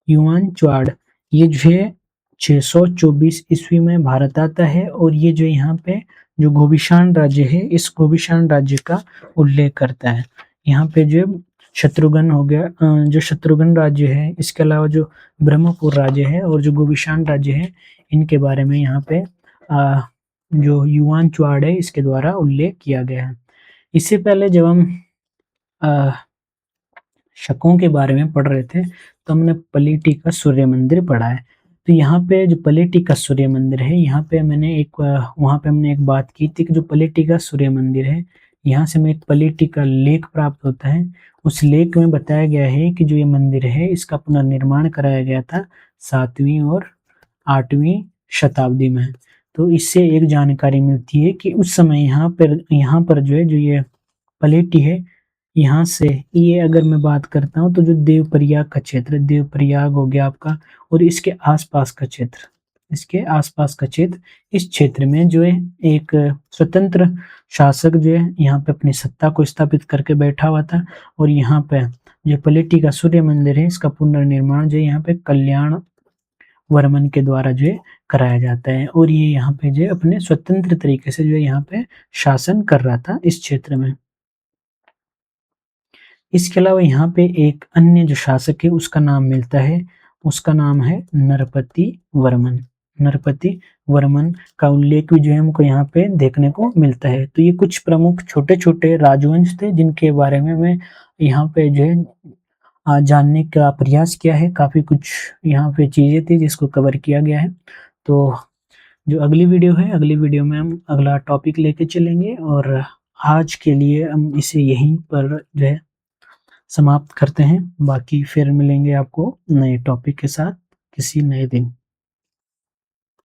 युआन चाड, ये जो है 624 ईस्वी में भारत आता है और ये जो यहाँ पे जो गोविशान राज्य है, इस गोविशान राज्य का उल्लेख करता है। यहाँ पे जो शत्रुघ्न हो गया, जो शत्रुघ्न राज्य है, इसके अलावा जो ब्रह्मपुर राज्य है और जो गोविशान राज्य है, इनके बारे में यहाँ पे जो युआन च्वाड है, इसके द्वारा उल्लेख किया गया है। इससे पहले जब हम शकों के बारे में पढ़ रहे थे, तो हमने पलीटी का सूर्य मंदिर पढ़ा है। तो यहाँ पे जो पलीटी का सूर्य मंदिर है, यहाँ पे मैंने एक वहाँ पे हमने एक बात की थी कि जो पलीटी का सूर्य मंदिर है, यहाँ से हमें एक पलीटी का लेख प्राप्त होता है। उस लेख में बताया गया है कि जो ये मंदिर है, इसका पुनर्निर्माण कराया गया था 7वीं और 8वीं शताब्दी में। तो इससे एक जानकारी मिलती है कि उस समय यहाँ पर जो है, जो ये पलेटी है, यहाँ से ये अगर मैं बात करता हूँ तो जो देवप्रयाग का क्षेत्र, देवप्रयाग हो गया आपका, और इसके आसपास का क्षेत्र, इसके आसपास का क्षेत्र, इस क्षेत्र में जो है एक स्वतंत्र शासक जो है यहाँ पे अपनी सत्ता को स्थापित करके बैठा हुआ था। और यहाँ पे जो पलेटी का सूर्य मंदिर है, इसका पुनर्निर्माण जो है यहाँ पे कल्याण वर्मन के द्वारा जो है कराया जाता है। और ये यहाँ पे जो है अपने स्वतंत्र तरीके से जो है यहाँ पे शासन कर रहा था इस क्षेत्र में। इसके अलावा यहाँ पे एक अन्य जो शासक है, उसका नाम मिलता है, उसका नाम है नरपति वर्मन। नरपति वर्मन का उल्लेख भी जो है हमको यहाँ पे देखने को मिलता है। तो ये कुछ प्रमुख छोटे-छोटे राजवंश थे जिनके बारे में मैं यहाँ पे जो है जानने का प्रयास किया है। काफ़ी कुछ यहाँ पे चीज़ें थी जिसको कवर किया गया है। तो जो अगली वीडियो है, अगली वीडियो में हम अगला टॉपिक लेके चलेंगे और आज के लिए हम इसे यहीं पर जो है समाप्त करते हैं। बाकी फिर मिलेंगे आपको नए टॉपिक के साथ किसी नए दिन।